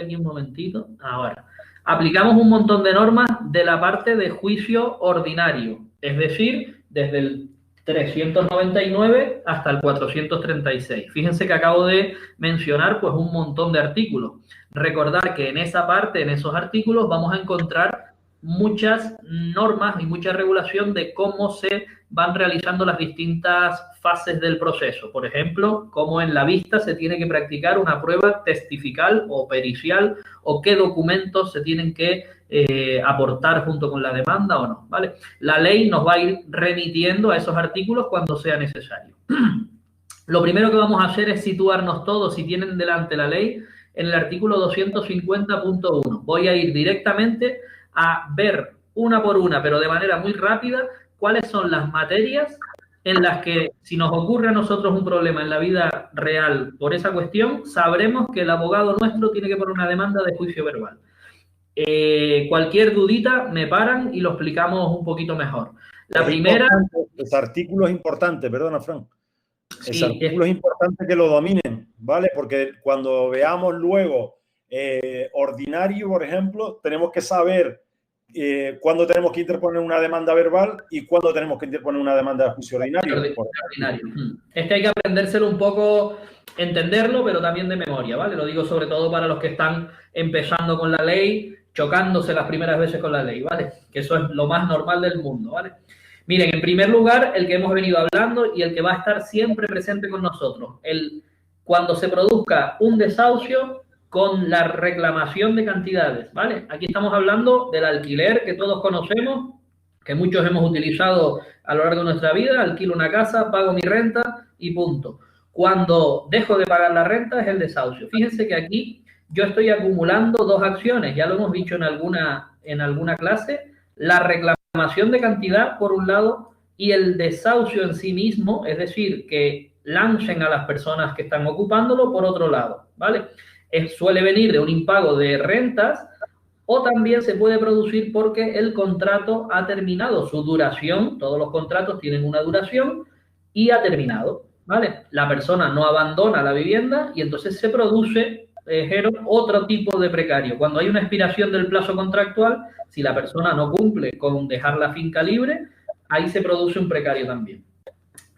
aquí un momentito. Ahora, aplicamos un montón de normas de la parte de juicio ordinario, es decir, desde el 399 hasta el 436. Fíjense que acabo de mencionar pues un montón de artículos. Recordar que en esa parte, en esos artículos, vamos a encontrar muchas normas y mucha regulación de cómo se van realizando las distintas fases del proceso. Por ejemplo, cómo en la vista se tiene que practicar una prueba testifical o pericial, o qué documentos se tienen que aportar junto con la demanda o no, ¿vale? La ley nos va a ir remitiendo a esos artículos cuando sea necesario. Lo primero que vamos a hacer es situarnos todos, si tienen delante la ley, en el artículo 250.1. Voy a ir directamente a ver una por una, pero de manera muy rápida, cuáles son las materias en las que, si nos ocurre a nosotros un problema en la vida real por esa cuestión, sabremos que el abogado nuestro tiene que poner una demanda de juicio verbal. Cualquier dudita me paran y lo explicamos un poquito mejor. La primera... Ese artículo es importante, perdona, Fran. Ese artículo es importante que lo dominen, ¿vale? Porque cuando veamos luego ordinario, por ejemplo, tenemos que saber cuándo tenemos que interponer una demanda verbal y cuándo tenemos que interponer una demanda de juicio ordinario. Este hay que aprendérselo un poco, entenderlo, pero también de memoria, ¿vale? Lo digo sobre todo para los que están empezando con la ley, chocándose las primeras veces con la ley, ¿vale? Que eso es lo más normal del mundo, ¿vale? Miren, en primer lugar, el que hemos venido hablando y el que va a estar siempre presente con nosotros, cuando se produzca un desahucio con la reclamación de cantidades, ¿vale? Aquí estamos hablando del alquiler que todos conocemos, que muchos hemos utilizado a lo largo de nuestra vida. Alquilo una casa, pago mi renta y punto. Cuando dejo de pagar la renta es el desahucio. Fíjense que aquí yo estoy acumulando dos acciones, ya lo hemos dicho en alguna clase, la reclamación de cantidad por un lado y el desahucio en sí mismo, es decir, que lancen a las personas que están ocupándolo por otro lado, ¿vale? Suele venir de un impago de rentas o también se puede producir porque el contrato ha terminado su duración. Todos los contratos tienen una duración y ha terminado, ¿vale? La persona no abandona la vivienda y entonces se produce otro tipo de precario. Cuando hay una expiración del plazo contractual, si la persona no cumple con dejar la finca libre, ahí se produce un precario también.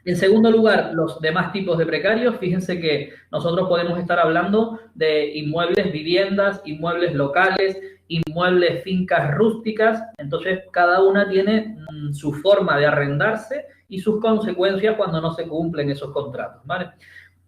En segundo lugar, los demás tipos de precarios, fíjense que nosotros podemos estar hablando de inmuebles, viviendas, inmuebles locales, inmuebles, fincas rústicas. Entonces, cada una tiene su forma de arrendarse y sus consecuencias cuando no se cumplen esos contratos, ¿vale?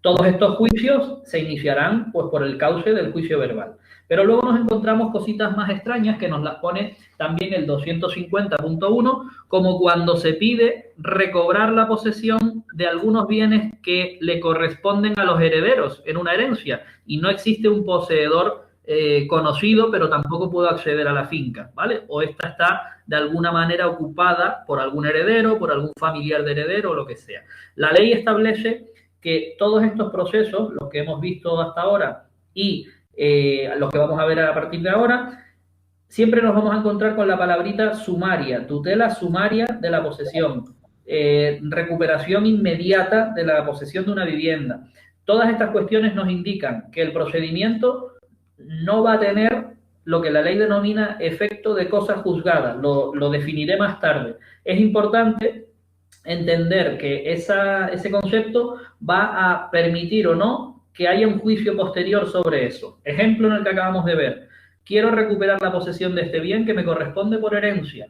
Todos estos juicios se iniciarán pues, por el cauce del juicio verbal. Pero luego nos encontramos cositas más extrañas que nos las pone también el 250.1, como cuando se pide recobrar la posesión de algunos bienes que le corresponden a los herederos en una herencia y no existe un poseedor conocido, pero tampoco puedo acceder a la finca, ¿vale? O esta está de alguna manera ocupada por algún heredero, por algún familiar de heredero o lo que sea. La ley establece que todos estos procesos, los que hemos visto hasta ahora y los que vamos a ver a partir de ahora, siempre nos vamos a encontrar con la palabrita sumaria, tutela sumaria de la posesión, recuperación inmediata de la posesión de una vivienda. Todas estas cuestiones nos indican que el procedimiento no va a tener lo que la ley denomina efecto de cosa juzgada, lo definiré más tarde. Es importante entender que ese concepto va a permitir o no que haya un juicio posterior sobre eso. Ejemplo en el que acabamos de ver. Quiero recuperar la posesión de este bien que me corresponde por herencia.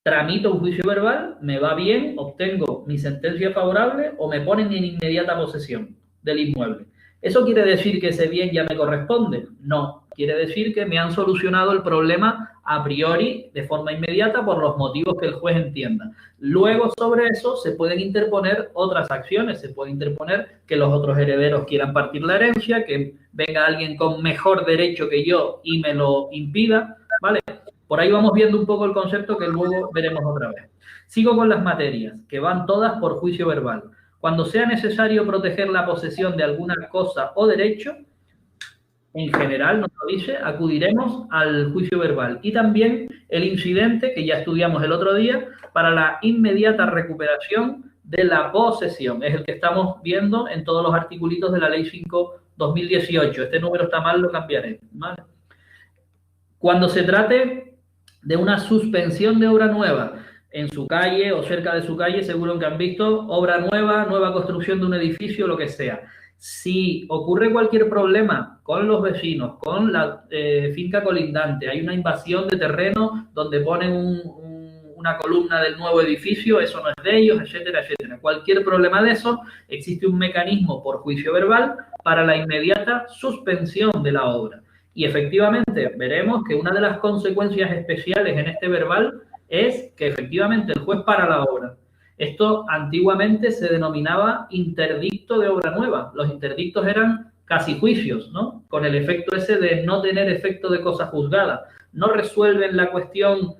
Tramito un juicio verbal, me va bien, obtengo mi sentencia favorable o me ponen en inmediata posesión del inmueble. ¿Eso quiere decir que ese bien ya me corresponde? No. Quiere decir que me han solucionado el problema a priori, de forma inmediata, por los motivos que el juez entienda. Luego, sobre eso, se pueden interponer otras acciones. Se puede interponer que los otros herederos quieran partir la herencia, que venga alguien con mejor derecho que yo y me lo impida, ¿vale? Por ahí vamos viendo un poco el concepto que luego veremos otra vez. Sigo con las materias, que van todas por juicio verbal. Cuando sea necesario proteger la posesión de alguna cosa o derecho, en general, nos lo dice, acudiremos al juicio verbal. Y también el incidente, que ya estudiamos el otro día, para la inmediata recuperación de la posesión. Es el que estamos viendo en todos los articulitos de la Ley 5/2018. Este número está mal, lo cambiaré, ¿vale? Cuando se trate de una suspensión de obra nueva en su calle o cerca de su calle, seguro que han visto, obra nueva, nueva construcción de un edificio, lo que sea. Si ocurre cualquier problema con los vecinos, con la finca colindante, hay una invasión de terreno donde ponen una columna del nuevo edificio, eso no es de ellos, etcétera, etcétera. Cualquier problema de eso, existe un mecanismo por juicio verbal para la inmediata suspensión de la obra. Y efectivamente veremos que una de las consecuencias especiales en este verbal es que efectivamente el juez para la obra. Esto antiguamente se denominaba interdicto de obra nueva. Los interdictos eran casi juicios, ¿no? Con el efecto ese de no tener efecto de cosa juzgada. No resuelven la cuestión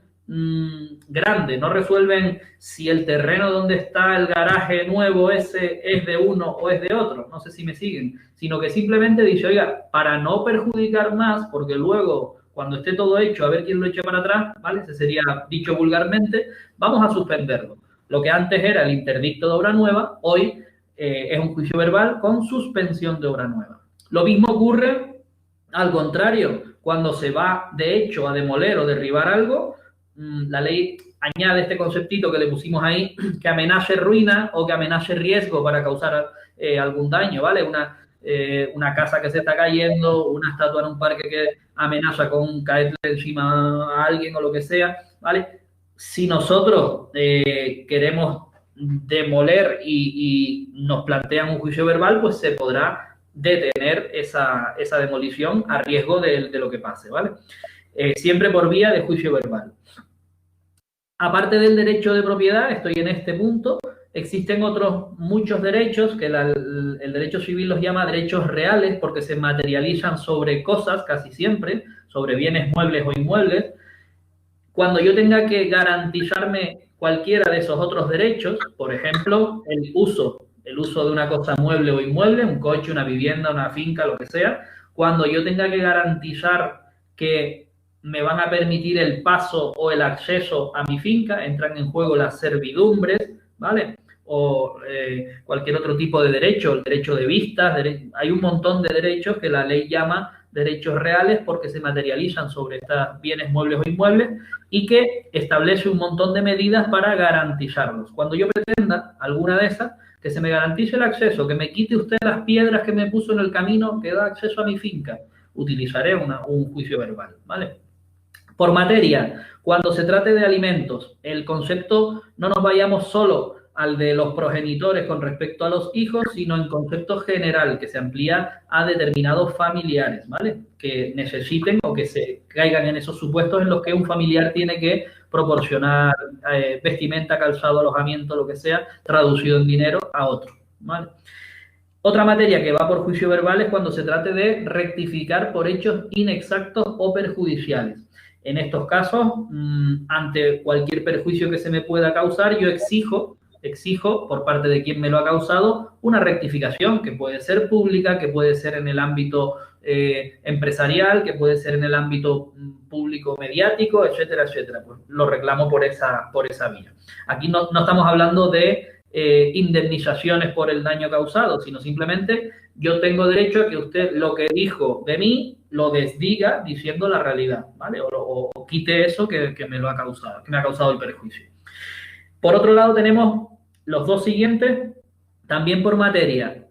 grande, no resuelven si el terreno donde está el garaje nuevo ese es de uno o es de otro, no sé si me siguen, sino que simplemente dice, oiga, para no perjudicar más, porque luego cuando esté todo hecho, a ver quién lo echa para atrás, ¿vale? Ese sería dicho vulgarmente, vamos a suspenderlo. Lo que antes era el interdicto de obra nueva, hoy es un juicio verbal con suspensión de obra nueva. Lo mismo ocurre al contrario, cuando se va de hecho a demoler o derribar algo, la ley añade este conceptito que le pusimos ahí, que amenace ruina o que amenace riesgo para causar algún daño, ¿vale? Una casa que se está cayendo, una estatua en un parque que amenaza con caerle encima a alguien o lo que sea, ¿vale? Si nosotros queremos demoler y nos plantean un juicio verbal, pues se podrá detener esa demolición a riesgo de lo que pase, ¿vale? Siempre por vía de juicio verbal. Aparte del derecho de propiedad, estoy en este punto, existen otros muchos derechos que el derecho civil los llama derechos reales porque se materializan sobre cosas casi siempre, sobre bienes muebles o inmuebles. Cuando yo tenga que garantizarme cualquiera de esos otros derechos, por ejemplo, el uso de una cosa mueble o inmueble, un coche, una vivienda, una finca, lo que sea, cuando yo tenga que garantizar que me van a permitir el paso o el acceso a mi finca, entran en juego las servidumbres, ¿vale? O cualquier otro tipo de derecho, el derecho de vistas, hay un montón de derechos que la ley llama derechos reales porque se materializan sobre estos bienes muebles o inmuebles y que establece un montón de medidas para garantizarlos. Cuando yo pretenda alguna de esas, que se me garantice el acceso, que me quite usted las piedras que me puso en el camino que da acceso a mi finca, utilizaré un juicio verbal, ¿vale? Por materia, cuando se trate de alimentos, el concepto no nos vayamos solo al de los progenitores con respecto a los hijos, sino en concepto general, que se amplía a determinados familiares, ¿vale? Que necesiten o que se caigan en esos supuestos en los que un familiar tiene que proporcionar vestimenta, calzado, alojamiento, lo que sea, traducido en dinero a otro, ¿vale? Otra materia que va por juicio verbal es cuando se trate de rectificar por hechos inexactos o perjudiciales. En estos casos, ante cualquier perjuicio que se me pueda causar, yo exijo por parte de quien me lo ha causado una rectificación que puede ser pública, que puede ser en el ámbito empresarial, que puede ser en el ámbito público mediático, etcétera, etcétera. Pues lo reclamo por esa vía. Aquí no estamos hablando de indemnizaciones por el daño causado, sino simplemente yo tengo derecho a que usted lo que dijo de mí lo desdiga diciendo la realidad, ¿vale? O quite eso que me lo ha causado, que me ha causado el perjuicio. Por otro lado tenemos los dos siguientes, también por materia.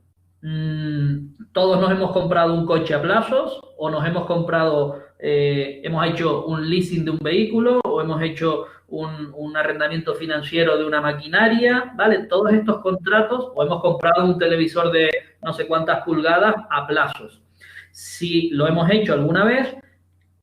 Todos nos hemos comprado un coche a plazos o nos hemos comprado, hemos hecho un leasing de un vehículo o hemos hecho un arrendamiento financiero de una maquinaria, ¿vale? Todos estos contratos, o hemos comprado un televisor de no sé cuántas pulgadas a plazos. Si lo hemos hecho alguna vez,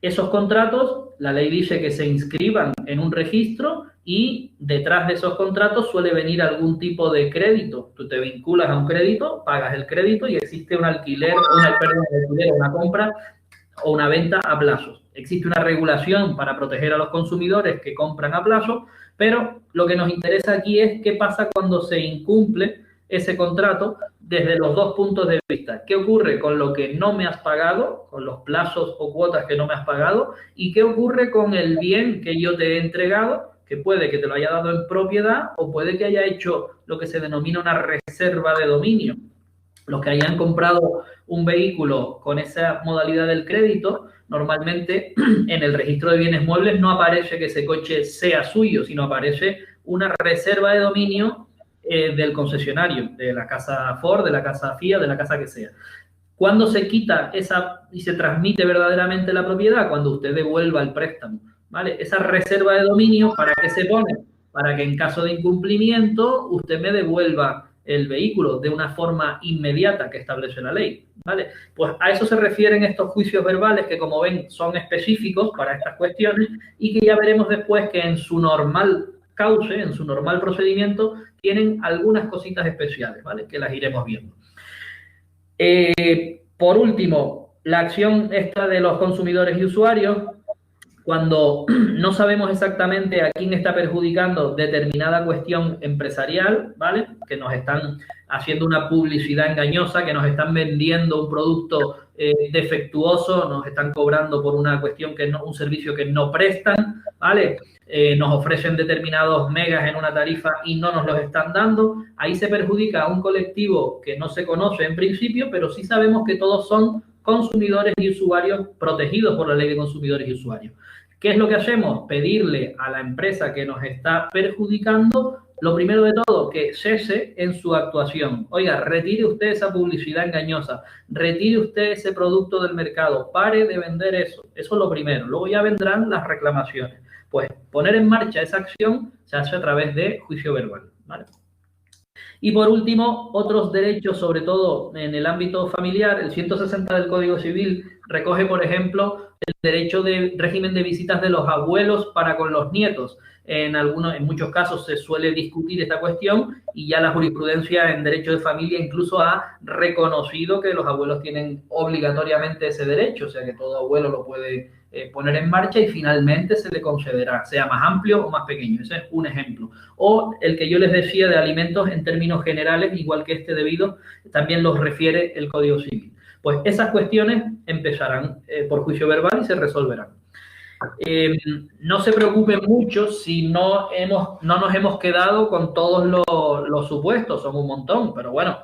esos contratos, la ley dice que se inscriban en un registro y detrás de esos contratos suele venir algún tipo de crédito. Tú te vinculas a un crédito, pagas el crédito y existe un alquiler, una compra o una venta a plazos. Existe una regulación para proteger a los consumidores que compran a plazo, pero lo que nos interesa aquí es qué pasa cuando se incumple ese contrato desde los dos puntos de vista. ¿Qué ocurre con lo que no me has pagado, con los plazos o cuotas que no me has pagado? ¿Y qué ocurre con el bien que yo te he entregado que puede que te lo haya dado en propiedad o puede que haya hecho lo que se denomina una reserva de dominio. Los que hayan comprado un vehículo con esa modalidad del crédito, normalmente en el registro de bienes muebles no aparece que ese coche sea suyo, sino aparece una reserva de dominio del concesionario, de la casa Ford, de la casa Fiat, de la casa que sea. ¿Cuándo se quita esa y se transmite verdaderamente la propiedad? Cuando usted devuelva el préstamo, ¿vale? Esa reserva de dominio, ¿para qué se pone? Para que en caso de incumplimiento usted me devuelva el vehículo de una forma inmediata que establece la ley, ¿vale? Pues a eso se refieren estos juicios verbales que, como ven, son específicos para estas cuestiones y que ya veremos después que en su normal cauce, en su normal procedimiento, tienen algunas cositas especiales, ¿vale? Que las iremos viendo. Por último, la acción esta de los consumidores y usuarios, cuando no sabemos exactamente a quién está perjudicando determinada cuestión empresarial, ¿vale? Que nos están haciendo una publicidad engañosa, que nos están vendiendo un producto defectuoso, nos están cobrando por una cuestión que no, un servicio que no prestan, ¿vale? Nos ofrecen determinados megas en una tarifa y no nos los están dando. Ahí se perjudica a un colectivo que no se conoce en principio, pero sí sabemos que todos son consumidores y usuarios protegidos por la ley de consumidores y usuarios. ¿Qué es lo que hacemos? Pedirle a la empresa que nos está perjudicando, lo primero de todo, que cese en su actuación. Oiga, retire usted esa publicidad engañosa, retire usted ese producto del mercado, pare de vender eso. Eso es lo primero. Luego ya vendrán las reclamaciones. Pues poner en marcha esa acción se hace a través de juicio verbal, ¿vale? Y por último, otros derechos, sobre todo en el ámbito familiar, el 160 del Código Civil recoge, por ejemplo, el derecho de régimen de visitas de los abuelos para con los nietos. En muchos casos se suele discutir esta cuestión y ya la jurisprudencia en derecho de familia incluso ha reconocido que los abuelos tienen obligatoriamente ese derecho, o sea que todo abuelo lo puede poner en marcha y finalmente se le concederá, sea más amplio o más pequeño. Ese es un ejemplo. O el que yo les decía de alimentos en términos generales, igual que este debido, también los refiere el Código Civil. Pues esas cuestiones empezarán por juicio verbal y se resolverán. No se preocupen mucho si no nos hemos quedado con todos los supuestos, son un montón, pero bueno,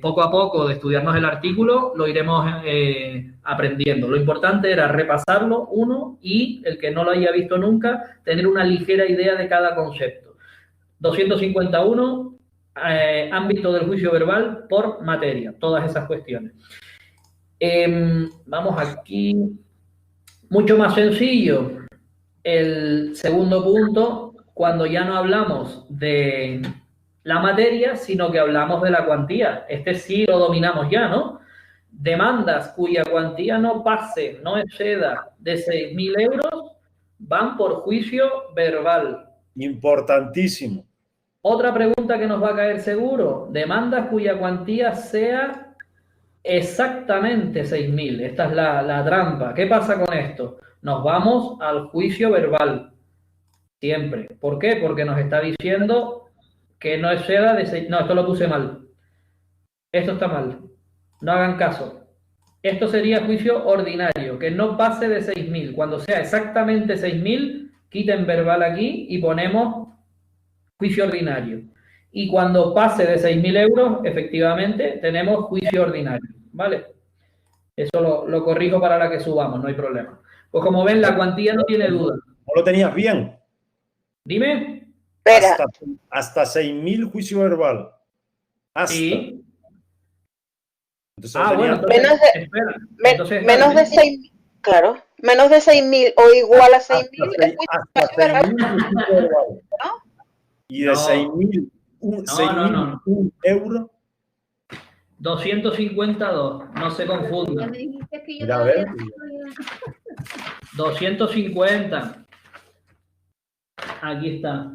poco a poco de estudiarnos el artículo lo iremos aprendiendo. Lo importante era repasarlo uno y el que no lo haya visto nunca, tener una ligera idea de cada concepto. 251, ámbito del juicio verbal por materia, todas esas cuestiones. Vamos aquí. Mucho más sencillo. El segundo punto, cuando ya no hablamos de la materia, sino que hablamos de la cuantía. Este sí lo dominamos ya, ¿no? Demandas cuya cuantía no pase, no exceda de 6.000 euros, van por juicio verbal. Importantísimo. Otra pregunta que nos va a caer seguro. Demandas cuya cuantía sea exactamente 6.000. Esta es la trampa. ¿Qué pasa con esto? Nos vamos al juicio verbal. Siempre. ¿Por qué? Porque nos está diciendo que no exceda de 6. No, esto lo puse mal. Esto está mal. No hagan caso. Esto sería juicio ordinario, que no pase de 6.000. Cuando sea exactamente 6.000, quiten verbal aquí y ponemos juicio ordinario. Y cuando pase de 6.000 euros, efectivamente, tenemos juicio ordinario, ¿vale? Eso lo corrijo para la que subamos, no hay problema. Pues como ven, la cuantía no tiene duda. ¿No lo tenías bien? Dime. Hasta 6.000 juicio verbal. Hasta. Sí. Entonces, bueno, menos de 6.000, claro. Menos de 6.000 o igual a 6.000 hasta 6.000 ¿no? Y de 6.000 1 euro. 252, no se confundan. Mira, a ver. 250. Aquí está.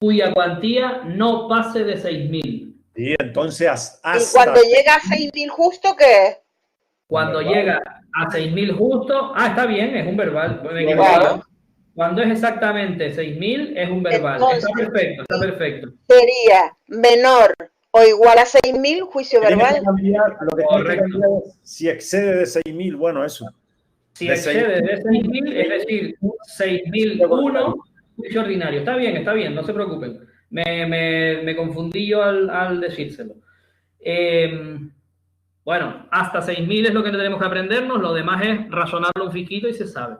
Cuya cuantía no pase de 6.000. Sí, entonces hasta... ¿Y cuando llega a 6.000 justo qué? Cuando llega a 6.000 justo... está bien, es un verbal. Claro. Cuando es exactamente 6.000, es un verbal. Entonces, está perfecto. Sería menor o igual a 6.000, juicio verbal. Lo que tiene que cambiar es si excede de 6.000, bueno, eso. Si excede de 6.000, es decir, 6.001, juicio ordinario. Está bien, no se preocupen. Me confundí yo al decírselo. Bueno, hasta 6.000 es lo que tenemos que aprendernos, lo demás es razonarlo un fisquito y se sabe.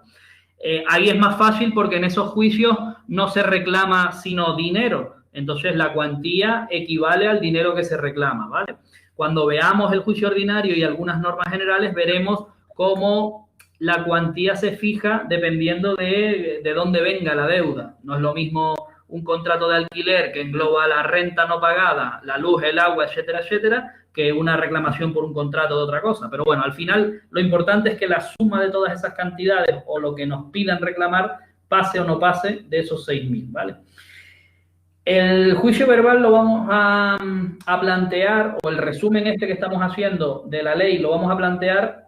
Ahí es más fácil porque en esos juicios no se reclama sino dinero. Entonces la cuantía equivale al dinero que se reclama, ¿vale? Cuando veamos el juicio ordinario y algunas normas generales, veremos cómo la cuantía se fija dependiendo de dónde venga la deuda. No es lo mismo un contrato de alquiler que engloba la renta no pagada, la luz, el agua, etcétera, etcétera, que una reclamación por un contrato de otra cosa. Pero bueno, al final lo importante es que la suma de todas esas cantidades o lo que nos pidan reclamar pase o no pase de esos 6.000, ¿vale? El juicio verbal lo vamos a plantear, o el resumen este que estamos haciendo de la ley lo vamos a plantear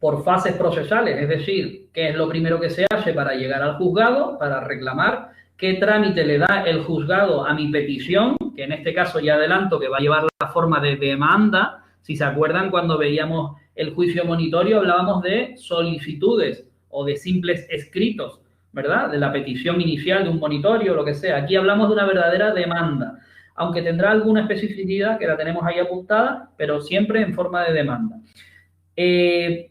por fases procesales, es decir, qué es lo primero que se hace para llegar al juzgado, para reclamar, qué trámite le da el juzgado a mi petición, que en este caso ya adelanto que va a llevar la forma de demanda. Si se acuerdan, cuando veíamos el juicio monitorio hablábamos de solicitudes o de simples escritos, ¿verdad? De la petición inicial de un monitorio o lo que sea. Aquí hablamos de una verdadera demanda, aunque tendrá alguna especificidad que la tenemos ahí apuntada, pero siempre en forma de demanda.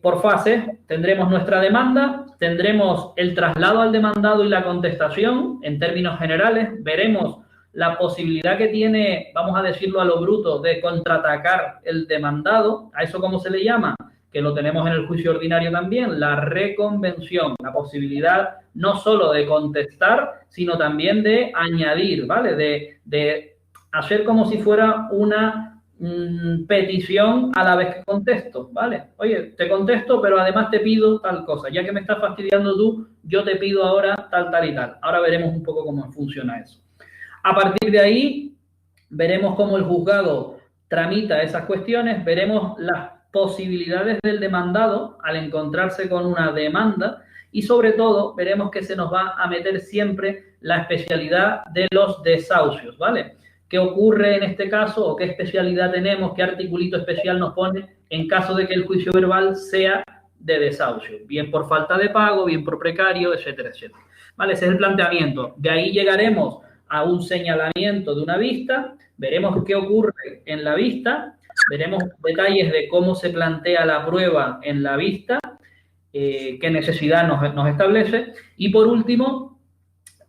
Por fases tendremos nuestra demanda, tendremos el traslado al demandado y la contestación. En términos generales, veremos la posibilidad que tiene, vamos a decirlo a lo bruto, de contraatacar el demandado. ¿A eso cómo se le llama? Que lo tenemos en el juicio ordinario también, la reconvención, la posibilidad no solo de contestar, sino también de añadir, ¿vale? De hacer como si fuera una petición a la vez que contesto, ¿vale? Oye, te contesto, pero además te pido tal cosa. Ya que me estás fastidiando tú, yo te pido ahora tal y tal. Ahora veremos un poco cómo funciona eso. A partir de ahí, veremos cómo el juzgado tramita esas cuestiones, veremos las posibilidades del demandado al encontrarse con una demanda y, sobre todo, veremos que se nos va a meter siempre la especialidad de los desahucios, ¿vale? ¿Qué ocurre en este caso o qué especialidad tenemos, qué articulito especial nos pone en caso de que el juicio verbal sea de desahucio? Bien por falta de pago, bien por precario, etcétera, etcétera. ¿Vale? Ese es el planteamiento. De ahí llegaremos a un señalamiento de una vista, veremos qué ocurre en la vista, veremos detalles de cómo se plantea la prueba en la vista, qué necesidad nos establece y, por último,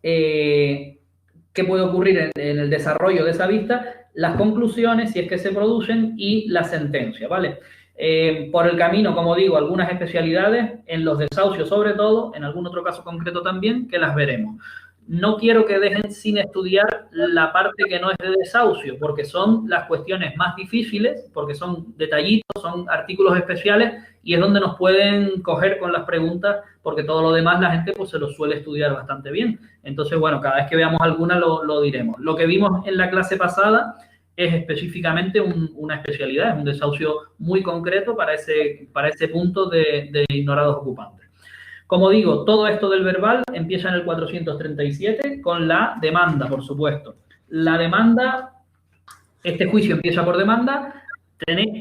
qué puede ocurrir en el desarrollo de esa vista, las conclusiones, si es que se producen, y la sentencia, ¿vale? Por el camino, como digo, algunas especialidades, en los desahucios sobre todo, en algún otro caso concreto también, que las veremos. No quiero que dejen sin estudiar la parte que no es de desahucio, porque son las cuestiones más difíciles, porque son detallitos, son artículos especiales y es donde nos pueden coger con las preguntas, porque todo lo demás la gente pues se lo suele estudiar bastante bien. Entonces, bueno, cada vez que veamos alguna lo diremos. Lo que vimos en la clase pasada es específicamente una especialidad, es un desahucio muy concreto para ese punto de ignorados ocupantes. Como digo, todo esto del verbal empieza en el 437 con la demanda, por supuesto. La demanda, este juicio empieza por demanda,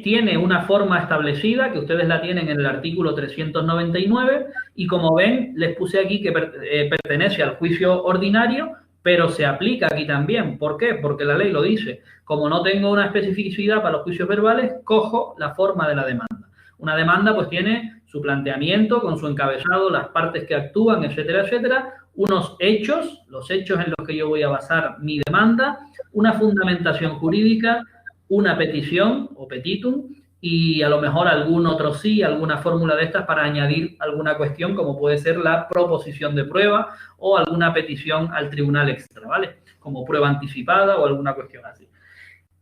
tiene una forma establecida, que ustedes la tienen en el artículo 399, y como ven, les puse aquí que pertenece al juicio ordinario, pero se aplica aquí también. ¿Por qué? Porque la ley lo dice. Como no tengo una especificidad para los juicios verbales, cojo la forma de la demanda. Una demanda pues tiene su planteamiento con su encabezado, las partes que actúan, etcétera, etcétera, unos hechos, los hechos en los que yo voy a basar mi demanda, una fundamentación jurídica, una petición o petitum y a lo mejor algún otro sí, alguna fórmula de estas para añadir alguna cuestión como puede ser la proposición de prueba o alguna petición al tribunal extra, ¿vale? Como prueba anticipada o alguna cuestión así.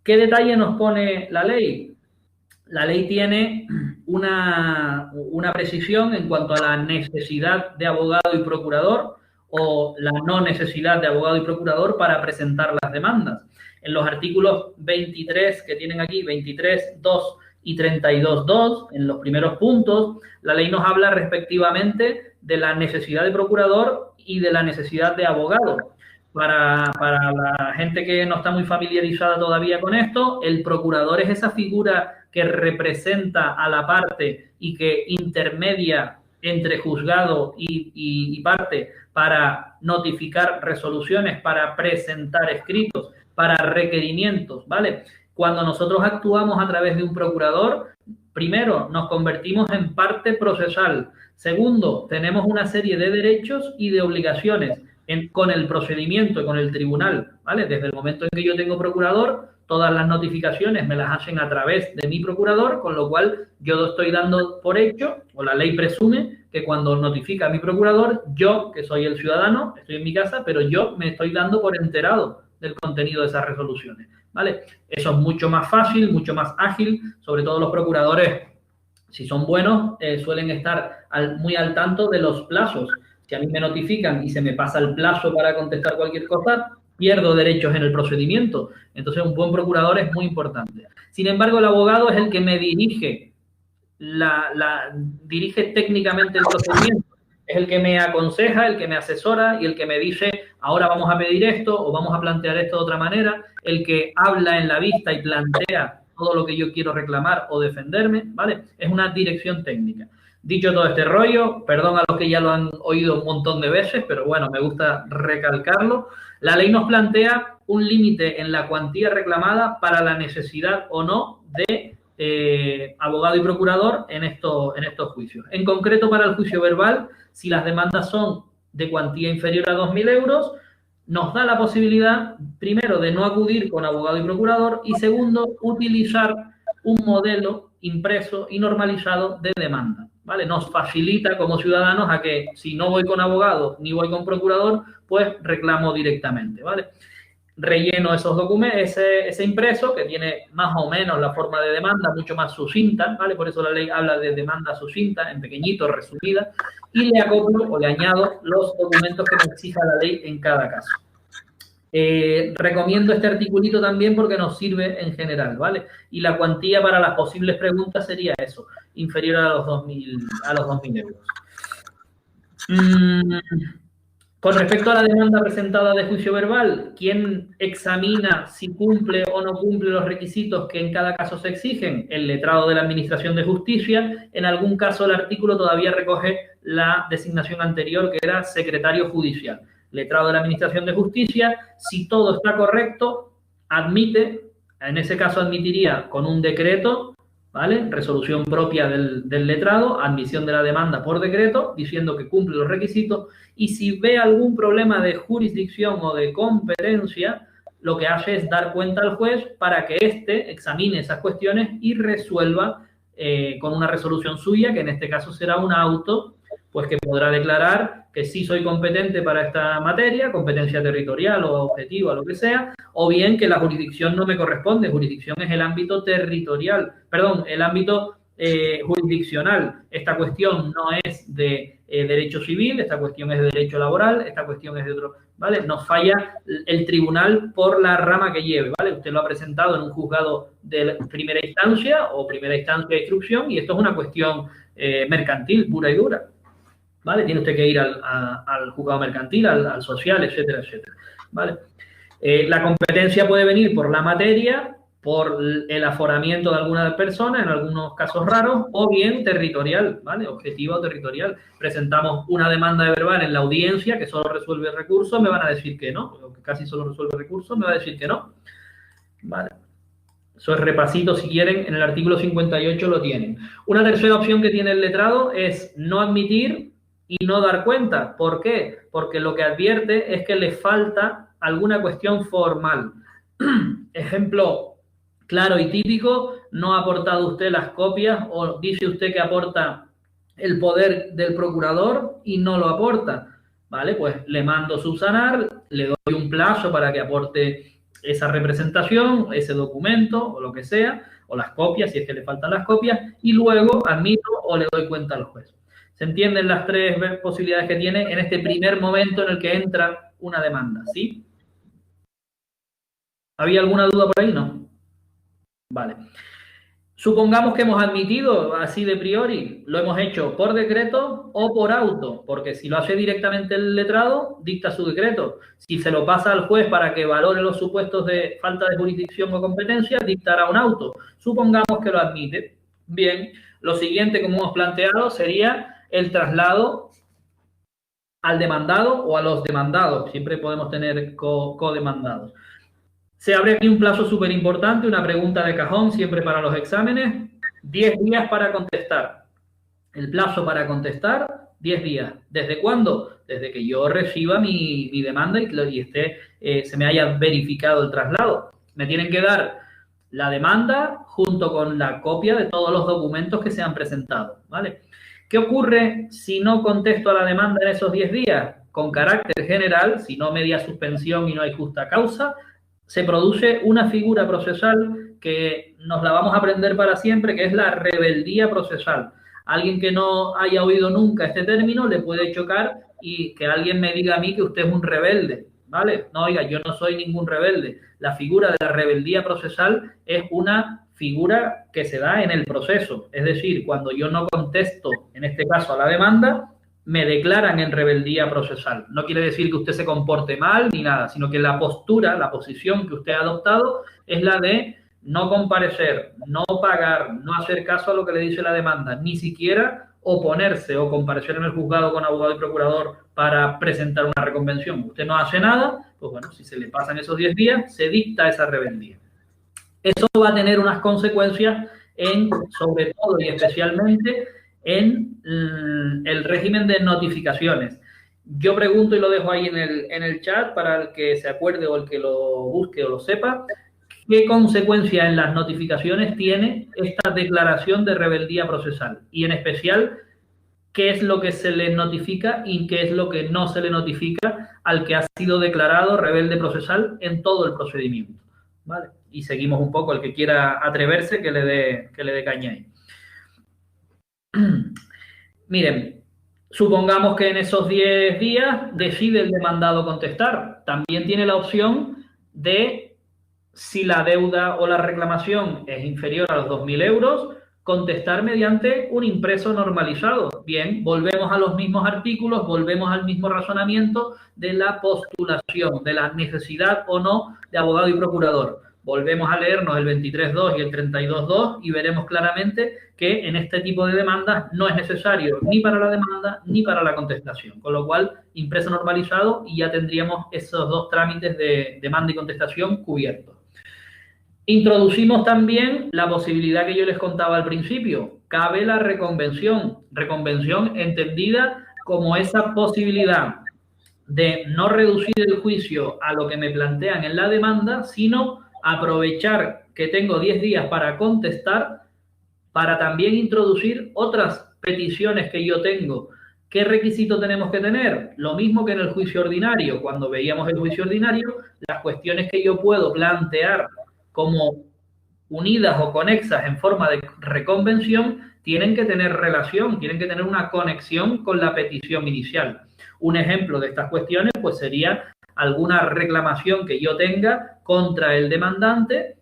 ¿Qué detalle nos pone la ley? La ley tiene una precisión en cuanto a la necesidad de abogado y procurador o la no necesidad de abogado y procurador para presentar las demandas. En los artículos 23 que tienen aquí, 23.2 y 32.2, en los primeros puntos, la ley nos habla respectivamente de la necesidad de procurador y de la necesidad de abogado. Para la gente que no está muy familiarizada todavía con esto, el procurador es esa figura que representa a la parte y que intermedia entre juzgado y parte para notificar resoluciones, para presentar escritos, para requerimientos, ¿vale? Cuando nosotros actuamos a través de un procurador, primero, nos convertimos en parte procesal. Segundo, tenemos una serie de derechos y de obligaciones con el procedimiento y con el tribunal, ¿vale? Desde el momento en que yo tengo procurador, todas las notificaciones me las hacen a través de mi procurador, con lo cual yo estoy dando por hecho, o la ley presume, que cuando notifica a mi procurador, yo, que soy el ciudadano, estoy en mi casa, pero yo me estoy dando por enterado del contenido de esas resoluciones, ¿vale? Eso es mucho más fácil, mucho más ágil, sobre todo los procuradores, si son buenos, suelen estar muy al tanto de los plazos. Si a mí me notifican y se me pasa el plazo para contestar cualquier cosa, pierdo derechos en el procedimiento. Entonces, un buen procurador es muy importante. Sin embargo, el abogado es el que me dirige, dirige técnicamente el procedimiento. Es el que me aconseja, el que me asesora y el que me dice, ahora vamos a pedir esto o vamos a plantear esto de otra manera. El que habla en la vista y plantea todo lo que yo quiero reclamar o defenderme, ¿vale? Es una dirección técnica. Dicho todo este rollo, perdón a los que ya lo han oído un montón de veces, pero bueno, me gusta recalcarlo. La ley nos plantea un límite en la cuantía reclamada para la necesidad o no de abogado y procurador en estos juicios. En concreto, para el juicio verbal, si las demandas son de cuantía inferior a 2.000 euros, nos da la posibilidad, primero, de no acudir con abogado y procurador y, segundo, utilizar un modelo impreso y normalizado de demanda, ¿vale? Nos facilita como ciudadanos a que si no voy con abogado ni voy con procurador, pues reclamo directamente, ¿vale? Relleno esos documentos, ese impreso que tiene más o menos la forma de demanda, mucho más sucinta, ¿vale? Por eso la ley habla de demanda sucinta, en pequeñito, resumida, y le acoplo o le añado los documentos que me exija la ley en cada caso. Recomiendo este articulito también porque nos sirve en general, ¿vale? Y la cuantía para las posibles preguntas sería eso, inferior a los 2.000 euros. Con respecto a la demanda presentada de juicio verbal, ¿quién examina si cumple o no cumple los requisitos que en cada caso se exigen? El letrado de la Administración de Justicia. En algún caso el artículo todavía recoge la designación anterior, que era secretario judicial. Letrado de la Administración de Justicia, si todo está correcto, admite, en ese caso admitiría con un decreto, ¿vale? Resolución propia del letrado, admisión de la demanda por decreto, diciendo que cumple los requisitos, y si ve algún problema de jurisdicción o de competencia, lo que hace es dar cuenta al juez para que éste examine esas cuestiones y resuelva con una resolución suya, que en este caso será un auto, pues que podrá declarar que sí soy competente para esta materia, competencia territorial o objetiva, lo que sea, o bien que la jurisdicción no me corresponde. Jurisdicción es el ámbito territorial, perdón, el ámbito jurisdiccional. Esta cuestión no es de derecho civil, esta cuestión es de derecho laboral, esta cuestión es de otro, ¿vale? Nos falla el tribunal por la rama que lleve, ¿vale? Usted lo ha presentado en un juzgado de primera instancia o primera instancia de instrucción y esto es una cuestión mercantil, pura y dura. ¿Vale? Tiene usted que ir al juzgado mercantil, al social, etcétera, etcétera. ¿Vale? La competencia puede venir por la materia, por el aforamiento de alguna persona, en algunos casos raros, o bien territorial, ¿vale? Objetiva o territorial. Presentamos una demanda de verbal en la audiencia que solo resuelve el recurso, me van a decir que no, o que casi solo resuelve el recurso, me va a decir que no. ¿Vale? Eso es repasito, si quieren, en el artículo 58 lo tienen. Una tercera opción que tiene el letrado es no admitir y no dar cuenta. ¿Por qué? Porque lo que advierte es que le falta alguna cuestión formal. Ejemplo claro y típico, no ha aportado usted las copias o dice usted que aporta el poder del procurador y no lo aporta. ¿Vale? Pues le mando subsanar, le doy un plazo para que aporte esa representación, ese documento o lo que sea, o las copias, si es que le faltan las copias, y luego admito o le doy cuenta al juez. ¿Se entienden las tres posibilidades que tiene en este primer momento en el que entra una demanda? ¿Sí? ¿Había alguna duda por ahí? No. Vale. Supongamos que hemos admitido así de priori, lo hemos hecho por decreto o por auto, porque si lo hace directamente el letrado, dicta su decreto. Si se lo pasa al juez para que valore los supuestos de falta de jurisdicción o competencia, dictará un auto. Supongamos que lo admite. Bien, lo siguiente, como hemos planteado, sería el traslado al demandado o a los demandados. Siempre podemos tener codemandados. Se abre aquí un plazo súper importante, una pregunta de cajón, siempre para los exámenes. 10 días para contestar. El plazo para contestar, 10 días. ¿Desde cuándo? Desde que yo reciba mi demanda y se me haya verificado el traslado. Me tienen que dar la demanda junto con la copia de todos los documentos que se han presentado, ¿vale? ¿Qué ocurre si no contesto a la demanda en esos 10 días? Con carácter general, si no media suspensión y no hay justa causa, se produce una figura procesal que nos la vamos a aprender para siempre, que es la rebeldía procesal. Alguien que no haya oído nunca este término le puede chocar y que alguien me diga a mí que usted es un rebelde, ¿vale? No, oiga, yo no soy ningún rebelde. La figura de la rebeldía procesal es una figura que se da en el proceso. Es decir, cuando yo no contesto, en este caso a la demanda, me declaran en rebeldía procesal. No quiere decir que usted se comporte mal ni nada, sino que la postura, la posición que usted ha adoptado es la de no comparecer, no pagar, no hacer caso a lo que le dice la demanda, ni siquiera oponerse o comparecer en el juzgado con abogado y procurador para presentar una reconvención. Usted no hace nada, pues bueno, si se le pasan esos 10 días, se dicta esa rebeldía. Eso va a tener unas consecuencias sobre todo y especialmente en el régimen de notificaciones. Yo pregunto y lo dejo ahí en el chat para el que se acuerde o el que lo busque o lo sepa, ¿qué consecuencia en las notificaciones tiene esta declaración de rebeldía procesal? Y en especial, ¿qué es lo que se le notifica y qué es lo que no se le notifica al que ha sido declarado rebelde procesal en todo el procedimiento? ¿Vale? Y seguimos un poco, el que quiera atreverse, que le dé caña ahí. Miren, supongamos que en esos 10 días decide el demandado contestar. También tiene la opción de, si la deuda o la reclamación es inferior a los 2.000 euros, contestar mediante un impreso normalizado. Bien, volvemos a los mismos artículos, volvemos al mismo razonamiento de la postulación, de la necesidad o no de abogado y procurador. Volvemos a leernos el 23.2 y el 32.2 y veremos claramente que en este tipo de demandas no es necesario ni para la demanda ni para la contestación. Con lo cual, impreso normalizado y ya tendríamos esos dos trámites de demanda y contestación cubiertos. Introducimos también la posibilidad que yo les contaba al principio. Cabe la reconvención. Reconvención entendida como esa posibilidad de no reducir el juicio a lo que me plantean en la demanda, sino aprovechar que tengo 10 días para contestar, para también introducir otras peticiones que yo tengo. ¿Qué requisito tenemos que tener? Lo mismo que en el juicio ordinario. Cuando veíamos el juicio ordinario, las cuestiones que yo puedo plantear como unidas o conexas en forma de reconvención tienen que tener relación, tienen que tener una conexión con la petición inicial. Un ejemplo de estas cuestiones pues sería alguna reclamación que yo tenga contra el demandante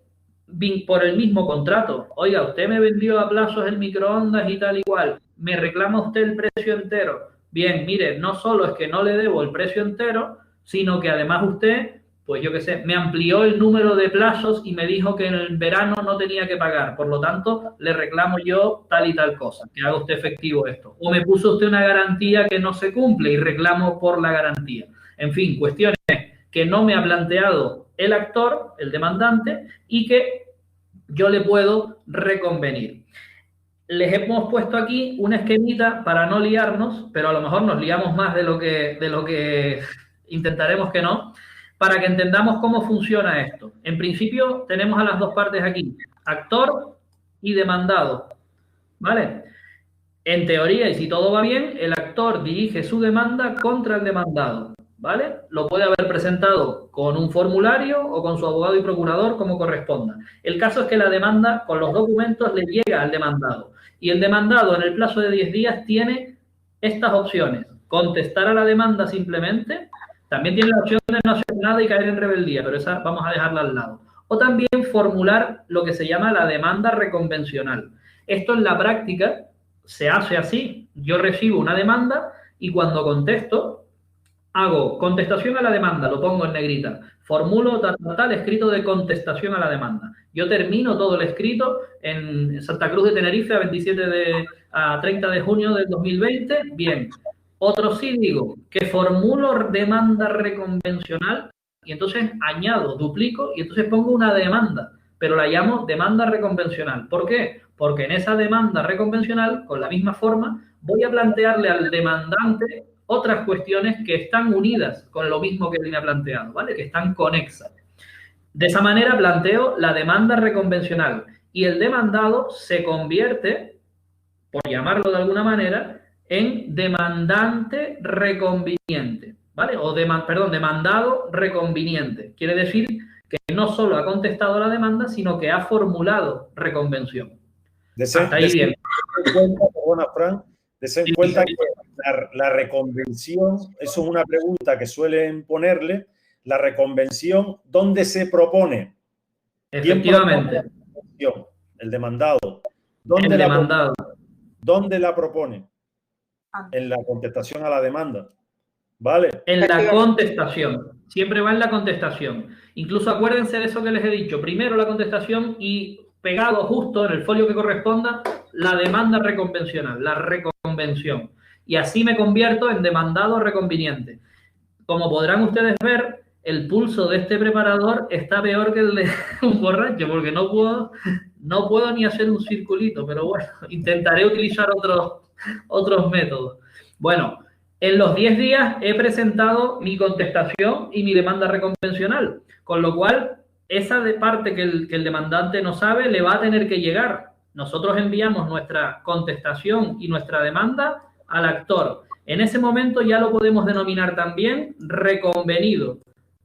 por el mismo contrato. Oiga, usted me vendió a plazos el microondas y tal igual, me reclama usted el precio entero. Bien, mire, no solo es que no le debo el precio entero, sino que además usted, pues yo qué sé, me amplió el número de plazos y me dijo que en el verano no tenía que pagar. Por lo tanto, le reclamo yo tal y tal cosa, que haga usted efectivo esto. O me puso usted una garantía que no se cumple y reclamo por la garantía. En fin, cuestiones que no me ha planteado el actor, el demandante, y que yo le puedo reconvenir. Les hemos puesto aquí una esquemita para no liarnos, pero a lo mejor nos liamos más de lo que intentaremos que no, para que entendamos cómo funciona esto. En principio tenemos a las dos partes aquí, actor y demandado, ¿vale? En teoría, y si todo va bien, el actor dirige su demanda contra el demandado, ¿vale? Lo puede haber presentado con un formulario o con su abogado y procurador, como corresponda. El caso es que la demanda, con los documentos, le llega al demandado. Y el demandado, en el plazo de 10 días, tiene estas opciones. Contestar a la demanda simplemente. También tiene la opción de no hacer nada y caer en rebeldía, pero esa vamos a dejarla al lado. O también formular lo que se llama la demanda reconvencional. Esto en la práctica se hace así. Yo recibo una demanda y cuando contesto, hago contestación a la demanda, lo pongo en negrita, formulo tal escrito de contestación a la demanda. Yo termino todo el escrito en Santa Cruz de Tenerife a 30 de junio del 2020, bien. Otro sí digo que formulo demanda reconvencional y entonces añado, duplico y entonces pongo una demanda, pero la llamo demanda reconvencional. ¿Por qué? Porque en esa demanda reconvencional, con la misma forma, voy a plantearle al demandante otras cuestiones que están unidas con lo mismo que él me ha planteado, ¿vale? Que están conexas. De esa manera planteo la demanda reconvencional y el demandado se convierte, por llamarlo de alguna manera, en demandante reconveniente, ¿vale? Demandado reconveniente. Quiere decir que no solo ha contestado la demanda, sino que ha formulado reconvención. Hasta ahí bien. Perdona, Fran, Dese en cuenta que la reconvención, eso es una pregunta que suelen ponerle, la reconvención, ¿dónde se propone? Efectivamente. El demandado. El demandado. ¿Dónde la propone? En la contestación a la demanda. ¿Vale? En la contestación. Siempre va en la contestación. Incluso acuérdense de eso que les he dicho. Primero la contestación y pegado justo en el folio que corresponda la demanda reconvencional, la reconvención. Y así me convierto en demandado reconveniente. Como podrán ustedes ver, el pulso de este preparador está peor que el de un borracho, porque no puedo ni hacer un circulito, pero bueno, intentaré utilizar otros métodos. Bueno, en los 10 días he presentado mi contestación y mi demanda reconvencional, con lo cual esa de parte que el demandante no sabe le va a tener que llegar. Nosotros enviamos nuestra contestación y nuestra demanda al actor. En ese momento ya lo podemos denominar también reconvenido,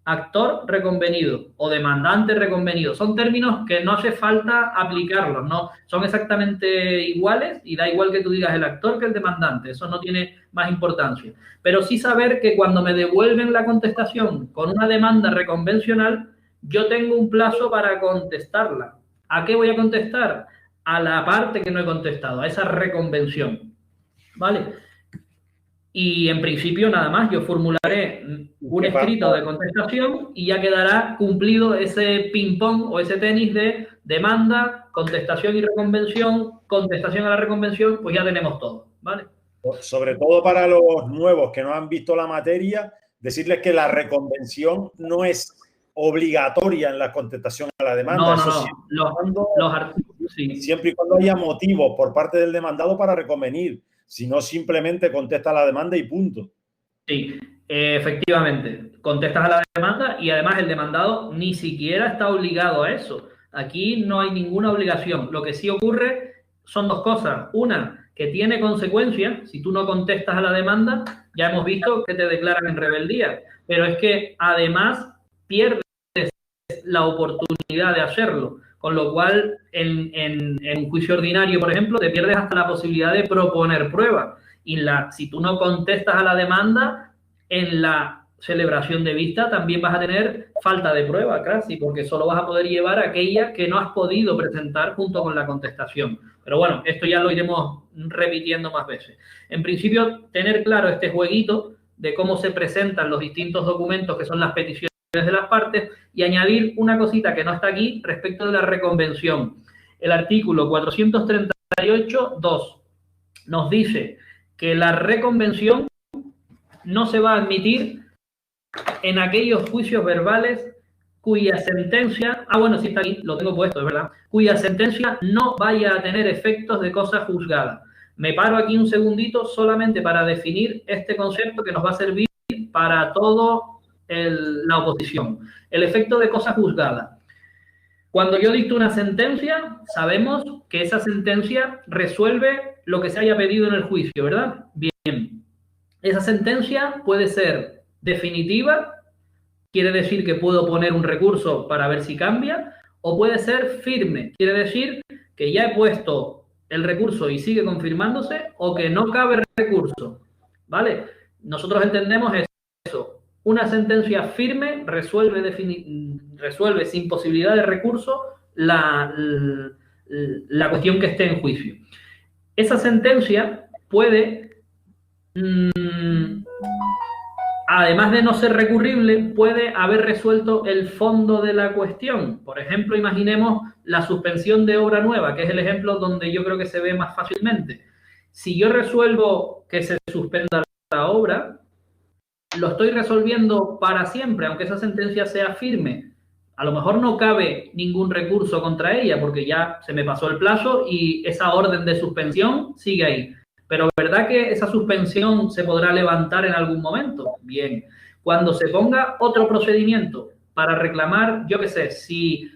actor reconvenido o demandante reconvenido. Son términos que no hace falta aplicarlos, ¿no? Son exactamente iguales y da igual que tú digas el actor que el demandante, eso no tiene más importancia. Pero sí saber que cuando me devuelven la contestación con una demanda reconvencional, yo tengo un plazo para contestarla. ¿A qué voy a contestar? A la parte que no he contestado, a esa reconvención, ¿vale? Y en principio nada más, yo formularé un escrito de contestación y ya quedará cumplido ese ping-pong o ese tenis de demanda, contestación y reconvención, contestación a la reconvención, pues ya tenemos todo, ¿vale? Sobre todo para los nuevos que no han visto la materia, decirles que la reconvención no es obligatoria en la contestación a la demanda. Siempre y cuando haya motivos por parte del demandado para reconvenir. Si no, simplemente contesta la demanda y punto. Sí, efectivamente. Contestas a la demanda y además el demandado ni siquiera está obligado a eso. Aquí no hay ninguna obligación. Lo que sí ocurre son dos cosas. Una, que tiene consecuencias. Si tú no contestas a la demanda, ya hemos visto que te declaran en rebeldía. Pero es que además pierdes la oportunidad de hacerlo. Con lo cual, en un juicio ordinario, por ejemplo, te pierdes hasta la posibilidad de proponer pruebas. Y si tú no contestas a la demanda, en la celebración de vista también vas a tener falta de prueba, casi, porque solo vas a poder llevar aquella que no has podido presentar junto con la contestación. Pero bueno, esto ya lo iremos repitiendo más veces. En principio, tener claro este jueguito de cómo se presentan los distintos documentos que son las peticiones de las partes y añadir una cosita que no está aquí respecto de la reconvención. El artículo 438.2 nos dice que la reconvención no se va a admitir en aquellos juicios verbales cuya sentencia, sí está aquí, lo tengo puesto, es verdad, cuya sentencia no vaya a tener efectos de cosa juzgada. Me paro aquí un segundito solamente para definir este concepto que nos va a servir para todo la oposición. El efecto de cosa juzgada. Cuando yo dicto una sentencia, sabemos que esa sentencia resuelve lo que se haya pedido en el juicio, ¿verdad? Bien. Esa sentencia puede ser definitiva, quiere decir que puedo poner un recurso para ver si cambia, o puede ser firme, quiere decir que ya he puesto el recurso y sigue confirmándose, o que no cabe recurso, ¿vale? Nosotros entendemos eso. Una sentencia firme resuelve sin posibilidad de recurso la cuestión que esté en juicio. Esa sentencia puede además de no ser recurrible, puede haber resuelto el fondo de la cuestión. Por ejemplo, imaginemos la suspensión de obra nueva, que es el ejemplo donde yo creo que se ve más fácilmente. Si yo resuelvo que se suspenda la obra, lo estoy resolviendo para siempre, aunque esa sentencia sea firme. A lo mejor no cabe ningún recurso contra ella porque ya se me pasó el plazo y esa orden de suspensión sigue ahí. Pero ¿verdad que esa suspensión se podrá levantar en algún momento? Bien. Cuando se ponga otro procedimiento para reclamar, yo qué sé, si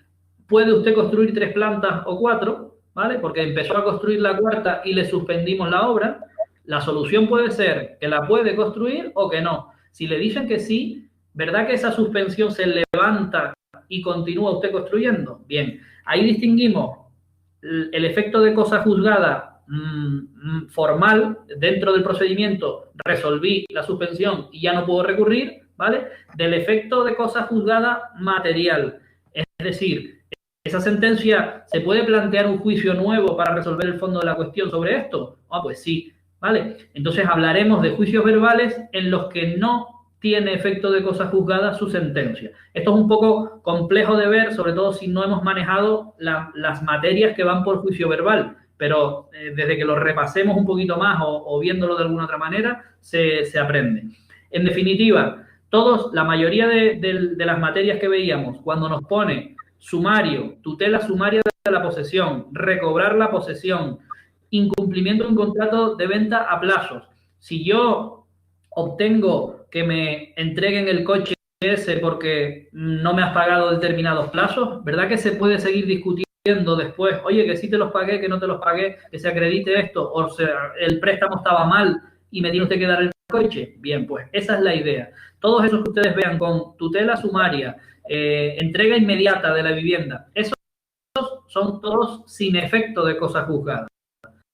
puede usted construir 3 plantas o 4, ¿vale? Porque empezó a construir la 4ª y le suspendimos la obra, la solución puede ser que la puede construir o que no. Si le dicen que sí, ¿verdad que esa suspensión se levanta y continúa usted construyendo? Bien, ahí distinguimos el efecto de cosa juzgada formal dentro del procedimiento, resolví la suspensión y ya no puedo recurrir, ¿vale? Del efecto de cosa juzgada material. Es decir, ¿esa sentencia se puede plantear un juicio nuevo para resolver el fondo de la cuestión sobre esto? Ah, pues sí, ¿vale? Entonces hablaremos de juicios verbales en los que no tiene efecto de cosa juzgada su sentencia. Esto es un poco complejo de ver, sobre todo si no hemos manejado las materias que van por juicio verbal, pero desde que lo repasemos un poquito más o viéndolo de alguna otra manera, se aprende. En definitiva, la mayoría de las materias que veíamos, cuando nos pone sumario, tutela sumaria de la posesión, recobrar la posesión, incumplimiento de un contrato de venta a plazos. Si yo obtengo que me entreguen el coche ese porque no me has pagado determinados plazos, ¿verdad que se puede seguir discutiendo después? Oye, que sí te los pagué, que no te los pagué, que se acredite esto, o sea, el préstamo estaba mal y me tiene usted que dar el coche. Bien, pues esa es la idea. Todos esos que ustedes vean con tutela sumaria, entrega inmediata de la vivienda, esos son todos sin efecto de cosa juzgada.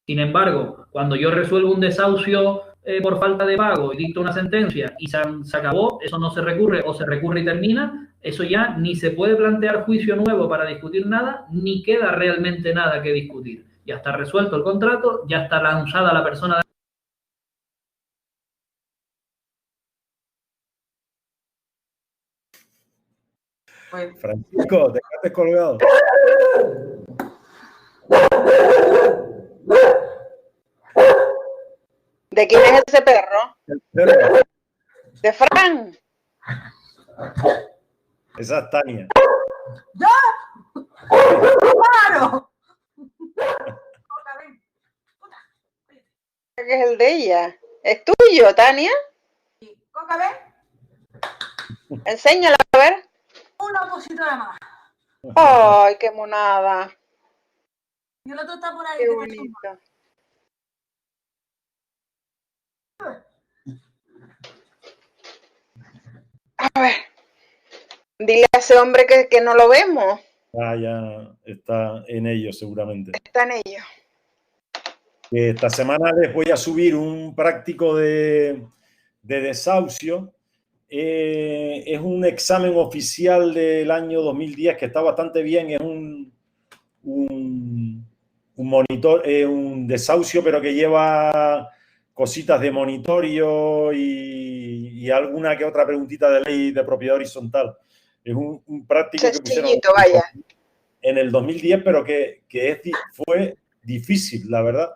Sin embargo, cuando yo resuelvo un desahucio por falta de pago y dicto una sentencia y se acabó, eso no se recurre o se recurre y termina, eso ya ni se puede plantear juicio nuevo para discutir nada, ni queda realmente nada que discutir. Ya está resuelto el contrato, ya está lanzada la persona. Francisco, te quedaste colgado. ¿De quién es ese perro? El perro. ¿De Fran? Esa es Tania. ¿Yo? ¡Claro! Es el de ella. ¿Es tuyo, Tania? Coca, ven. Enséñala a ver. Una cosita más. ¡Ay, qué monada! Y el otro está por ahí. Qué bonito. A ver. Dile a ese hombre que no lo vemos. Ah, ya está en ello seguramente. Está en ello. Esta semana les voy a subir un práctico de desahucio. Es un examen oficial del año 2010 que está bastante bien. Es un monitor, un desahucio, pero que lleva cositas de monitorio y alguna que otra preguntita de ley de propiedad horizontal. Es un práctico que pusieron vaya. en el 2010, pero que fue difícil, la verdad.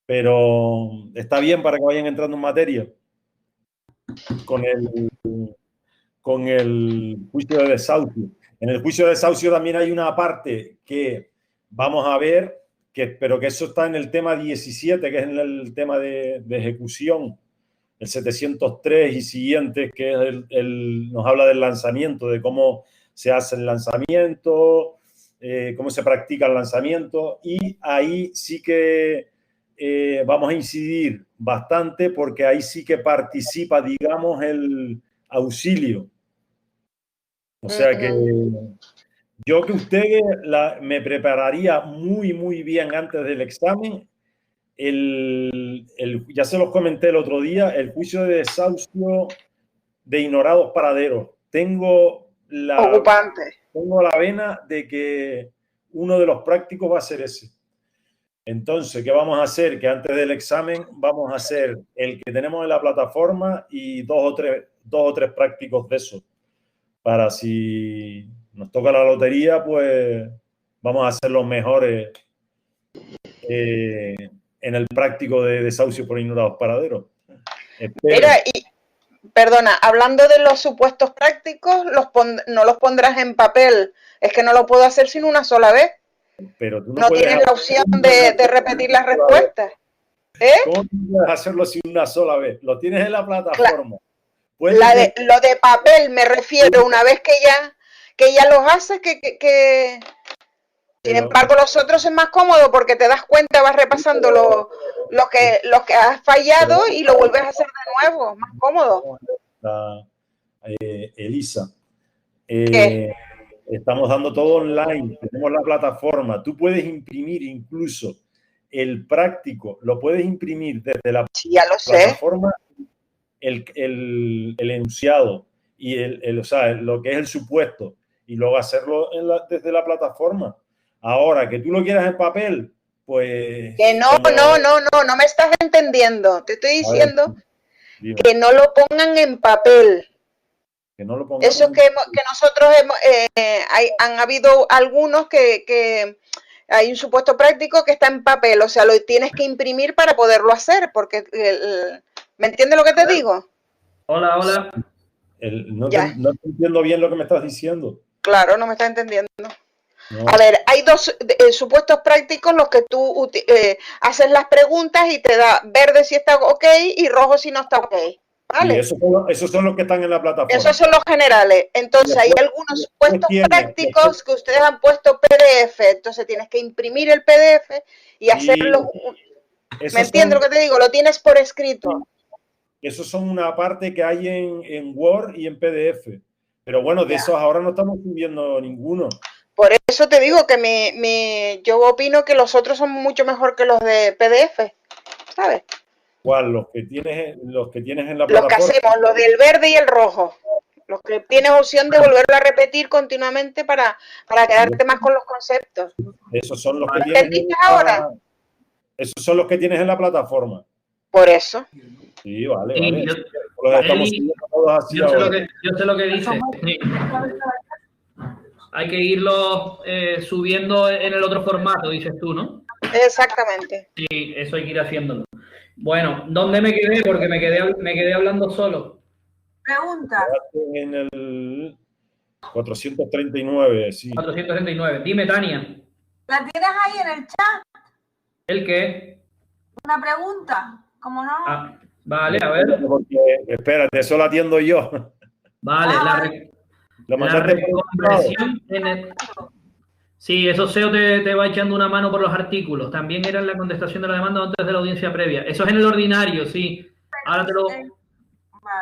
Pero está bien para que vayan entrando en materia con el juicio de desahucio. En el juicio de desahucio también hay una parte que vamos a ver, pero que eso está en el tema 17, que es en el tema de ejecución, el 703 y siguientes, que es nos habla del lanzamiento, de cómo se hace el lanzamiento, cómo se practica el lanzamiento, y ahí sí que vamos a incidir bastante porque ahí sí que participa, digamos, el auxilio. O sea que yo que ustedes me prepararía muy, muy bien antes del examen. Ya se los comenté el otro día, el juicio de desahucio de ignorados paraderos. Tengo la vena de que uno de los prácticos va a ser ese. Entonces, ¿qué vamos a hacer? Que antes del examen vamos a hacer el que tenemos en la plataforma y dos o tres prácticos de eso. Para si nos toca la lotería, pues vamos a ser los mejores en el práctico de desahucio por ignorados paraderos. Mira, y perdona, hablando de los supuestos prácticos, no los pondrás en papel. Es que no lo puedo hacer sin una sola vez. Pero tú no tienes la opción de repetir las respuestas. ¿Cómo puedes hacerlo sin una sola vez? Lo tienes en la plataforma. Lo de papel me refiero, una vez que ya los haces, sin embargo los otros es más cómodo porque te das cuenta, vas repasando los que has fallado y lo vuelves a hacer de nuevo, más cómodo. Elisa, estamos dando todo online, tenemos la plataforma, tú puedes imprimir incluso el práctico, lo puedes imprimir desde la plataforma, el enunciado y o sea, lo que es el supuesto, y luego hacerlo desde la plataforma. Ahora, que tú lo quieras en papel, pues... Que no me estás entendiendo. Te estoy diciendo que no lo pongan en papel. Que no lo pongan. Eso que nosotros han habido algunos que hay un supuesto práctico que está en papel, o sea, lo tienes que imprimir para poderlo hacer, porque ¿me entiendes lo que te digo? Hola. No te entiendo bien lo que me estás diciendo. Claro, no me estás entendiendo. No. A ver, hay dos supuestos prácticos, los que tú haces las preguntas y te da verde si está ok y rojo si no está ok. ¿Vale? Y esos son los que están en la plataforma. Esos son los generales. Entonces hay algunos supuestos prácticos que ustedes han puesto PDF. Entonces tienes que imprimir el PDF y hacerlo. ¿Me entiendes lo que te digo? Lo tienes por escrito. Esos son una parte que hay en Word y en PDF. Pero bueno, de esos ahora no estamos subiendo ninguno. Por eso te digo que yo opino que los otros son mucho mejor que los de PDF, ¿sabes? ¿Cuál? Los que tienes en la plataforma. Los que hacemos, los del verde y el rojo. Los que tienes opción de volverlo a repetir continuamente para quedarte más con los conceptos. Esos son los que ¿Entendiste ahora? Esos son los que tienes en la plataforma. Por eso. Sí, vale. Yo sé lo que dice. Sí. Hay que irlo subiendo en el otro formato, dices tú, ¿no? Exactamente. Sí, eso hay que ir haciéndolo. Bueno, ¿dónde me quedé? Porque me quedé hablando solo. Pregunta. En el 439, sí. 439. Dime, Tania. ¿La tienes ahí en el chat? ¿El qué? Una pregunta. ¿Cómo no? Ah, vale, a ver. Espérate, eso lo atiendo yo. Vale, la reconversión en el... Sí, eso SEO te va echando una mano por los artículos. También era en la contestación de la demanda antes de la audiencia previa. Eso es en el ordinario, sí. Ahora te lo...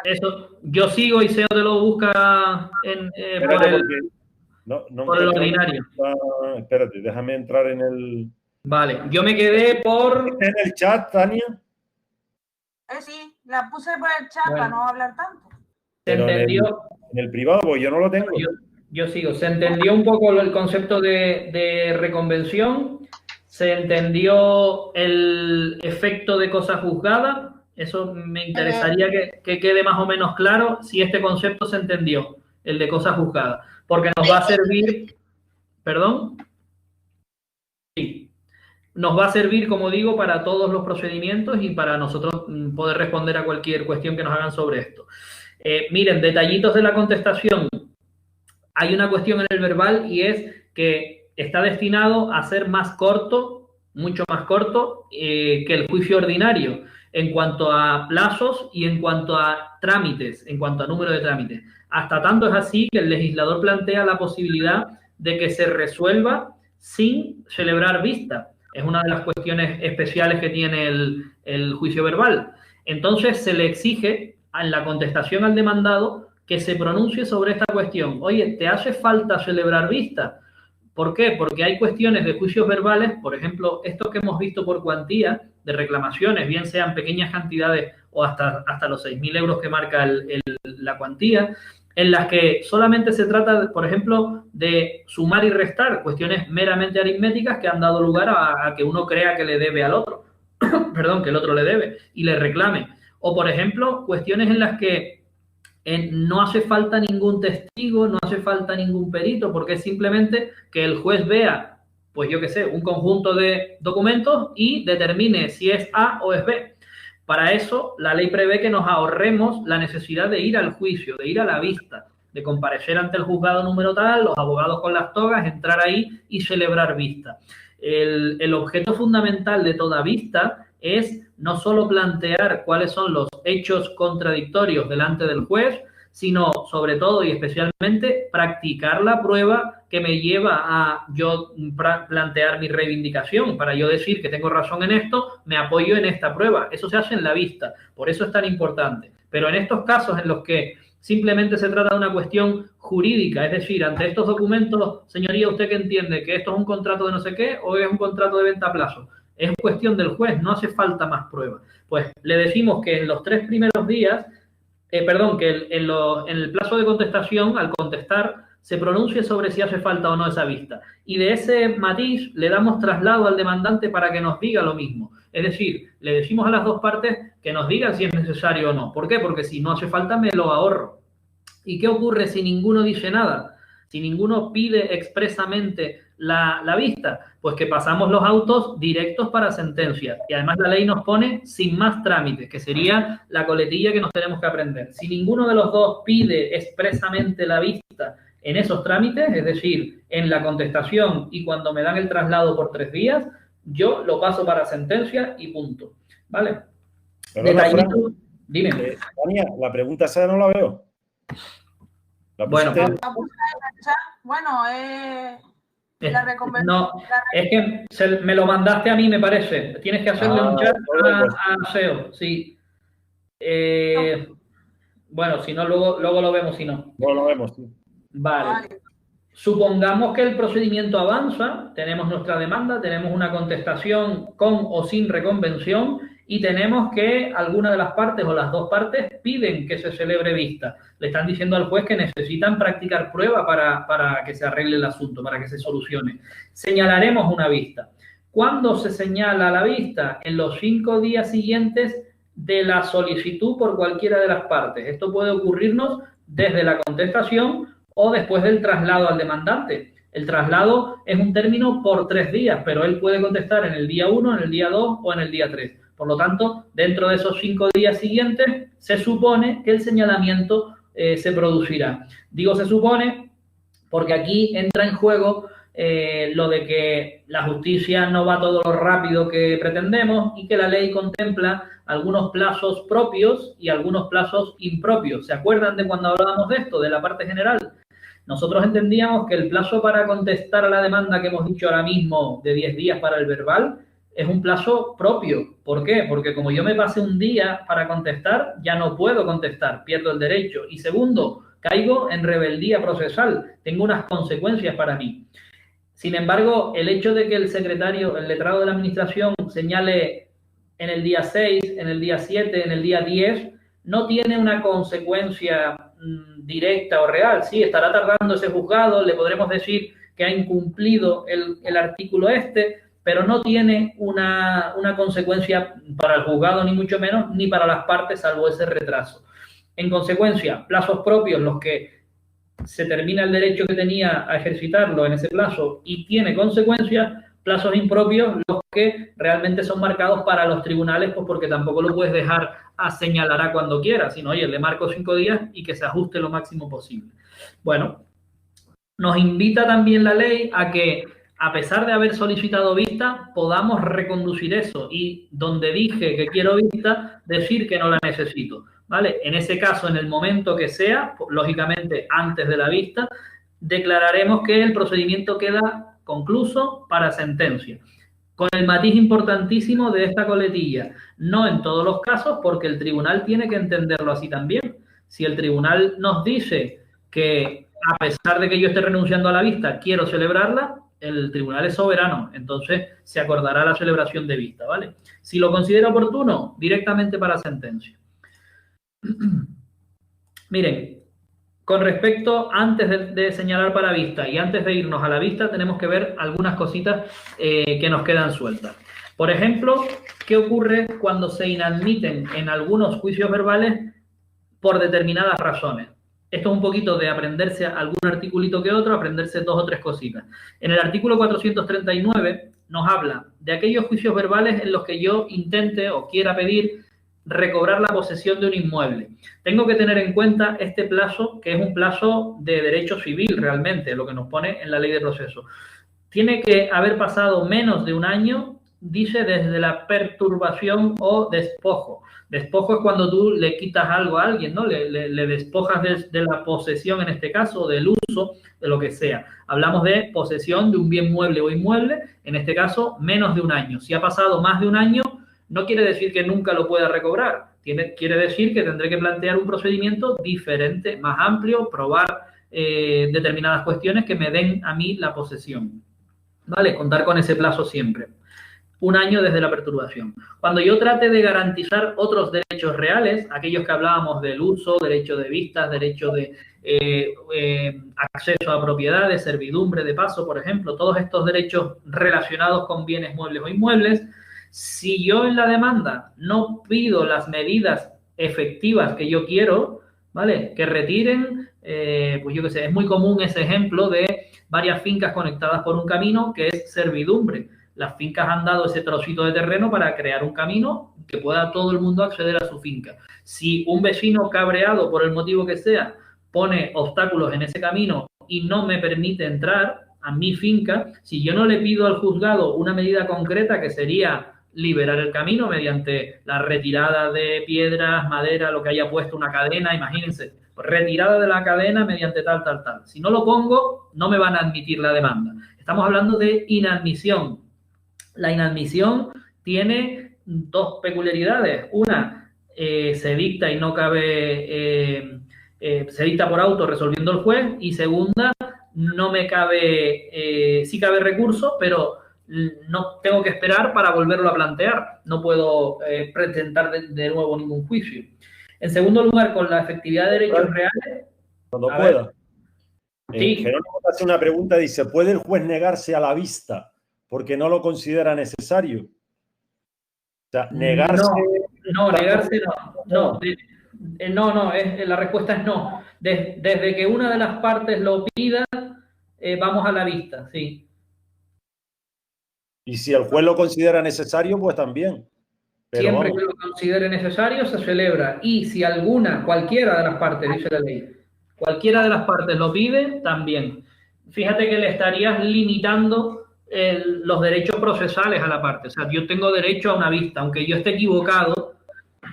Eso, yo sigo y SEO te lo busca por el ordinario. Espérate, déjame entrar en el... Vale, yo me quedé por... ¿En el chat, Tania? Sí, la puse por el chat para no hablar tanto. ¿Se entendió? En el privado, pues yo no lo tengo. Yo sigo. Se entendió un poco el concepto de reconvención, se entendió el efecto de cosa juzgada. Eso me interesaría que quede más o menos claro si este concepto se entendió, el de cosa juzgada, porque nos va a servir, ¿perdón? Sí, nos va a servir, como digo, para todos los procedimientos y para nosotros poder responder a cualquier cuestión que nos hagan sobre esto. Miren, detallitos de la contestación. Hay una cuestión en el verbal y es que está destinado a ser más corto, mucho más corto que el juicio ordinario en cuanto a plazos y en cuanto a trámites, en cuanto a número de trámites. Hasta tanto es así que el legislador plantea la posibilidad de que se resuelva sin celebrar vista. Es una de las cuestiones especiales que tiene el juicio verbal. Entonces se le exige en la contestación al demandado que se pronuncie sobre esta cuestión. Oye, ¿te hace falta celebrar vista? ¿Por qué? Porque hay cuestiones de juicios verbales, por ejemplo, estos que hemos visto por cuantía de reclamaciones, bien sean pequeñas cantidades o hasta los 6.000 euros que marca la cuantía, en las que solamente se trata, por ejemplo, de sumar y restar, cuestiones meramente aritméticas que han dado lugar a que uno crea que le debe al otro, perdón, que el otro le debe y le reclame. O, por ejemplo, cuestiones en las que no hace falta ningún testigo, no hace falta ningún perito, porque es simplemente que el juez vea, pues yo qué sé, un conjunto de documentos y determine si es A o es B. Para eso, la ley prevé que nos ahorremos la necesidad de ir al juicio, de ir a la vista, de comparecer ante el juzgado número tal, los abogados con las togas, entrar ahí y celebrar vista. El objeto fundamental de toda vista es no solo plantear cuáles son los hechos contradictorios delante del juez, sino sobre todo y especialmente practicar la prueba que me lleva a yo plantear mi reivindicación. Para yo decir que tengo razón en esto, me apoyo en esta prueba. Eso se hace en la vista, por eso es tan importante. Pero en estos casos en los que simplemente se trata de una cuestión jurídica, es decir, ante estos documentos, señoría, ¿usted qué entiende? ¿Que esto es un contrato de no sé qué o es un contrato de venta a plazo? Es cuestión del juez, no hace falta más pruebas. Pues le decimos que en los 3 primeros días, que en el plazo de contestación, al contestar, se pronuncie sobre si hace falta o no esa vista. Y de ese matiz le damos traslado al demandante para que nos diga lo mismo. Es decir, le decimos a las dos partes que nos digan si es necesario o no. ¿Por qué? Porque si no hace falta me lo ahorro. ¿Y qué ocurre si ninguno dice nada? Si ninguno pide expresamente la vista, pues que pasamos los autos directos para sentencia. Y además la ley nos pone sin más trámites, que sería la coletilla que nos tenemos que aprender. Si ninguno de los dos pide expresamente la vista en esos trámites, es decir, en la contestación y cuando me dan el traslado por 3 días, yo lo paso para sentencia y punto. ¿Vale? Detallito, dime. Tania, la pregunta esa no la veo. Bueno, la reconversión. No, es que me lo mandaste a mí, me parece. Tienes que hacerle un chat a SEO, sí. Bueno, si no, luego lo vemos, si no. Luego lo vemos, sí. Vale. Supongamos que el procedimiento avanza, tenemos nuestra demanda, tenemos una contestación con o sin reconvención y tenemos que alguna de las partes o las dos partes piden que se celebre vista. Le están diciendo al juez que necesitan practicar prueba para que se arregle el asunto, para que se solucione. Señalaremos una vista. ¿Cuándo se señala la vista? En los 5 días siguientes de la solicitud por cualquiera de las partes. Esto puede ocurrirnos desde la contestación o después del traslado al demandante. El traslado es un término por 3 días, pero él puede contestar en el día 1, en el día 2 o en el día 3. Por lo tanto, dentro de esos 5 días siguientes, se supone que el señalamiento se producirá. Digo se supone porque aquí entra en juego lo de que la justicia no va todo lo rápido que pretendemos y que la ley contempla algunos plazos propios y algunos plazos impropios. ¿Se acuerdan de cuando hablábamos de esto, de la parte general? Nosotros entendíamos que el plazo para contestar a la demanda que hemos dicho ahora mismo de 10 días para el verbal es un plazo propio. ¿Por qué? Porque como yo me pasé un día para contestar, ya no puedo contestar, pierdo el derecho. Y segundo, caigo en rebeldía procesal, tengo unas consecuencias para mí. Sin embargo, el hecho de que el secretario, el letrado de la administración, señale en el día 6, en el día 7, en el día 10, no tiene una consecuencia directa o real. Sí, estará tardando ese juzgado, le podremos decir que ha incumplido el artículo pero no tiene una consecuencia para el juzgado, ni mucho menos, ni para las partes, salvo ese retraso. En consecuencia, plazos propios, los que se termina el derecho que tenía a ejercitarlo en ese plazo y tiene consecuencias, plazos impropios, los que realmente son marcados para los tribunales, pues porque tampoco lo puedes dejar a señalará cuando quiera, sino, oye, le marco 5 días y que se ajuste lo máximo posible. Bueno, nos invita también la ley a que, a pesar de haber solicitado vista, podamos reconducir eso y donde dije que quiero vista, decir que no la necesito, ¿vale? En ese caso, en el momento que sea, lógicamente antes de la vista, declararemos que el procedimiento queda concluso para sentencia. Con el matiz importantísimo de esta coletilla, no en todos los casos, porque el tribunal tiene que entenderlo así también. Si el tribunal nos dice que, a pesar de que yo esté renunciando a la vista, quiero celebrarla, el tribunal es soberano, entonces se acordará la celebración de vista, ¿vale? Si lo considera oportuno, directamente para sentencia. Miren, Con respecto, antes de señalar para vista y antes de irnos a la vista, tenemos que ver algunas cositas que nos quedan sueltas. Por ejemplo, ¿qué ocurre cuando se inadmiten en algunos juicios verbales por determinadas razones? Esto es un poquito de aprenderse algún articulito que otro, aprenderse 2 o 3 cositas. En el artículo 439 nos habla de aquellos juicios verbales en los que yo intente o quiera pedir recobrar la posesión de un inmueble. Tengo que tener en cuenta este plazo, que es un plazo de derecho civil realmente, lo que nos pone en la ley de proceso. Tiene que haber pasado menos de un año, dice, desde la perturbación o despojo. Despojo es cuando tú le quitas algo a alguien, ¿no? Le despojas de la posesión, en este caso, del uso, de lo que sea. Hablamos de posesión de un bien mueble o inmueble, en este caso, menos de un año. Si ha pasado más de un año, no quiere decir que nunca lo pueda recobrar. Quiere decir que tendré que plantear un procedimiento diferente, más amplio, probar determinadas cuestiones que me den a mí la posesión. ¿Vale? Contar con ese plazo siempre. Un año desde la perturbación. Cuando yo trate de garantizar otros derechos reales, aquellos que hablábamos del uso, derecho de vistas, derecho de acceso a propiedades, servidumbre de paso, por ejemplo, todos estos derechos relacionados con bienes muebles o inmuebles, si yo en la demanda no pido las medidas efectivas que yo quiero, ¿vale? Que retiren, pues yo qué sé, es muy común ese ejemplo de varias fincas conectadas por un camino que es servidumbre. Las fincas han dado ese trocito de terreno para crear un camino que pueda todo el mundo acceder a su finca. Si un vecino cabreado, por el motivo que sea, pone obstáculos en ese camino y no me permite entrar a mi finca, si yo no le pido al juzgado una medida concreta que sería liberar el camino mediante la retirada de piedras, madera, lo que haya puesto, una cadena, imagínense, retirada de la cadena mediante tal. Si no lo pongo, no me van a admitir la demanda. Estamos hablando de inadmisión. La inadmisión tiene 2 peculiaridades. Una, se dicta y no cabe, se dicta por auto resolviendo el juez. Y segunda, no me cabe, sí cabe recurso, pero no tengo que esperar para volverlo a plantear. No puedo presentar de nuevo ningún juicio. En segundo lugar, con la efectividad de derechos reales. Cuando pueda. Sí. Jerónimo hace una pregunta, dice, ¿puede el juez negarse a la vista porque no lo considera necesario? O sea, negarse... No, negarse no. No, la respuesta es no. Desde que una de las partes lo pida, vamos a la vista, sí. Y si el juez lo considera necesario, pues también. Pero siempre que lo considere necesario, se celebra. Y si cualquiera de las partes, dice la ley, cualquiera de las partes lo pide, también. Fíjate que le estarías limitando los derechos procesales a la parte. O sea, yo tengo derecho a una vista, aunque yo esté equivocado,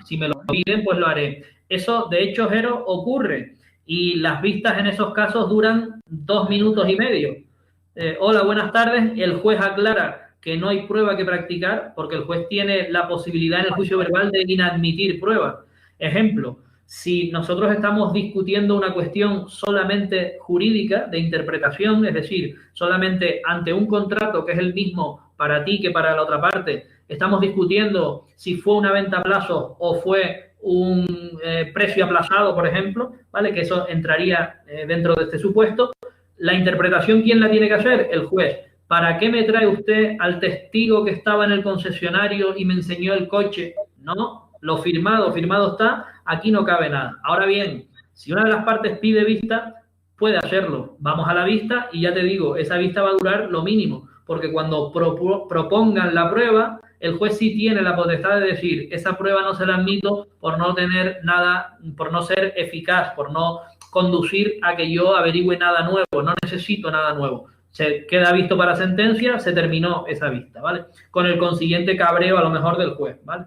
si me lo piden, pues lo haré. Eso, de hecho, Jero, ocurre. Y las vistas en esos casos duran 2 minutos y medio. Hola, buenas tardes. El juez aclara que no hay prueba que practicar, porque el juez tiene la posibilidad en el juicio verbal de inadmitir pruebas. Ejemplo, si nosotros estamos discutiendo una cuestión solamente jurídica, de interpretación, es decir, solamente ante un contrato que es el mismo para ti que para la otra parte, estamos discutiendo si fue una venta a plazo o fue un precio aplazado, por ejemplo, ¿vale? Que eso entraría dentro de este supuesto. La interpretación, ¿quién la tiene que hacer? El juez. ¿Para qué me trae usted al testigo que estaba en el concesionario y me enseñó el coche? No, lo firmado está, aquí no cabe nada. Ahora bien, si una de las partes pide vista, puede hacerlo. Vamos a la vista y ya te digo, esa vista va a durar lo mínimo, porque cuando propongan la prueba, el juez sí tiene la potestad de decir, esa prueba no se la admito por no tener nada, por no ser eficaz, por no conducir a que yo averigüe nada nuevo, no necesito nada nuevo. Se queda visto para sentencia, se terminó esa vista, ¿vale? Con el consiguiente cabreo a lo mejor del juez, ¿vale?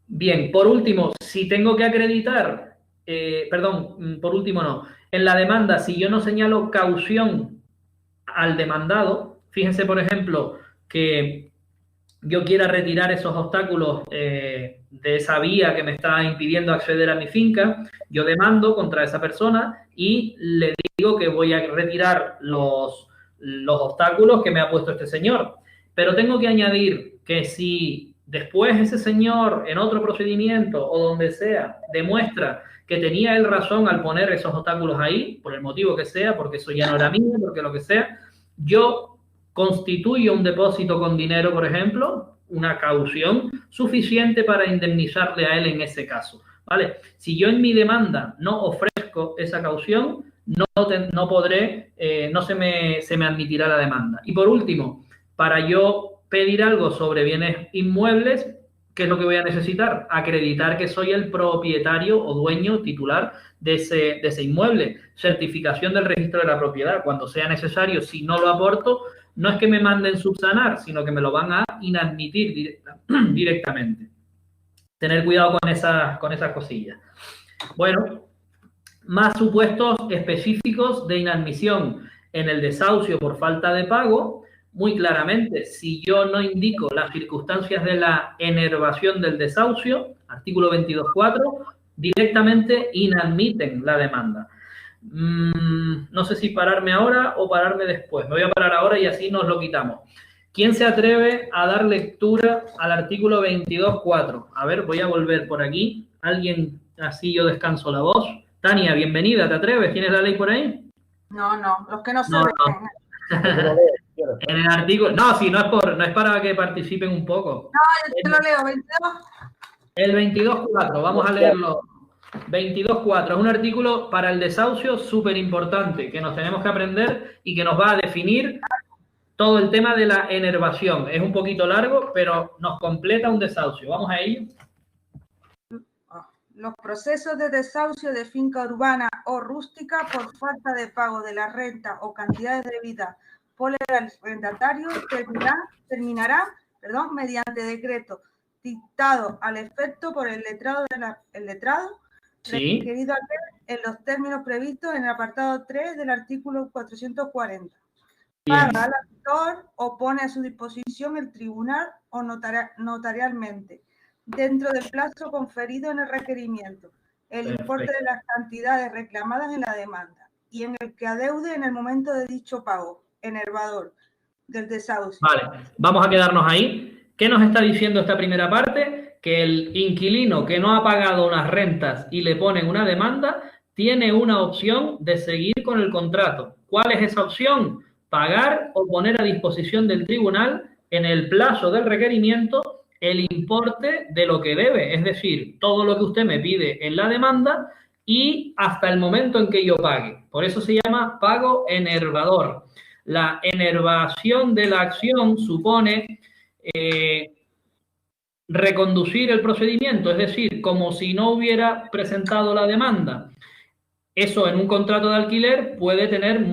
Bien, por último, si tengo que acreditar, por último no, en la demanda, si yo no señalo caución al demandado, fíjense, por ejemplo, que yo quiera retirar esos obstáculos de esa vía que me está impidiendo acceder a mi finca, yo demando contra esa persona y le digo que voy a retirar los obstáculos que me ha puesto este señor. Pero tengo que añadir que si después ese señor en otro procedimiento o donde sea demuestra que tenía él razón al poner esos obstáculos ahí, por el motivo que sea, porque eso ya no era mío, porque lo que sea, yo constituyo un depósito con dinero, por ejemplo, una caución suficiente para indemnizarle a él en ese caso, ¿vale? Si yo en mi demanda no ofrezco esa caución, no podré, no se me admitirá la demanda. Y por último, para yo pedir algo sobre bienes inmuebles, ¿qué es lo que voy a necesitar? Acreditar que soy el propietario o dueño titular de ese inmueble. Certificación del registro de la propiedad. Cuando sea necesario, si no lo aporto, no es que me manden subsanar, sino que me lo van a inadmitir directamente. Tener cuidado con esas cosillas. Bueno, más supuestos específicos de inadmisión en el desahucio por falta de pago. Muy claramente, si yo no indico las circunstancias de la enervación del desahucio, artículo 22.4, directamente inadmiten la demanda. No sé si pararme ahora o pararme después. Me voy a parar ahora y así nos lo quitamos. ¿Quién se atreve a dar lectura al artículo 22.4? A ver, voy a volver por aquí. ¿Alguien? Así yo descanso la voz. Tania, bienvenida. ¿Te atreves? ¿Tienes la ley por ahí? No, los que no saben. En el artículo, no, si no es para que participen un poco. No, yo te lo leo, 22. El 22.4, vamos a leerlo. 22.4 es un artículo para el desahucio súper importante, que nos tenemos que aprender y que nos va a definir todo el tema de la enervación. Es un poquito largo, pero nos completa un desahucio. Vamos a ello. Los procesos de desahucio de finca urbana o rústica por falta de pago de la renta o cantidades debidas por el arrendatario terminará mediante decreto dictado al efecto por el letrado, Sí. requerido en los términos previstos en el apartado 3 del artículo 440. Bien. Paga al actor o pone a su disposición el tribunal o notarialmente, dentro del plazo conferido en el requerimiento, el importe de las cantidades reclamadas en la demanda y en el que adeude en el momento de dicho pago, enervador del desahucio. Vale, vamos a quedarnos ahí. ¿Qué nos está diciendo esta primera parte? Que el inquilino que no ha pagado unas rentas y le ponen una demanda, tiene una opción de seguir con el contrato. ¿Cuál es esa opción? Pagar o poner a disposición del tribunal en el plazo del requerimiento el importe de lo que debe, es decir, todo lo que usted me pide en la demanda y hasta el momento en que yo pague. Por eso se llama pago enervador. La enervación de la acción supone reconducir el procedimiento, es decir, como si no hubiera presentado la demanda. Eso en un contrato de alquiler puede tener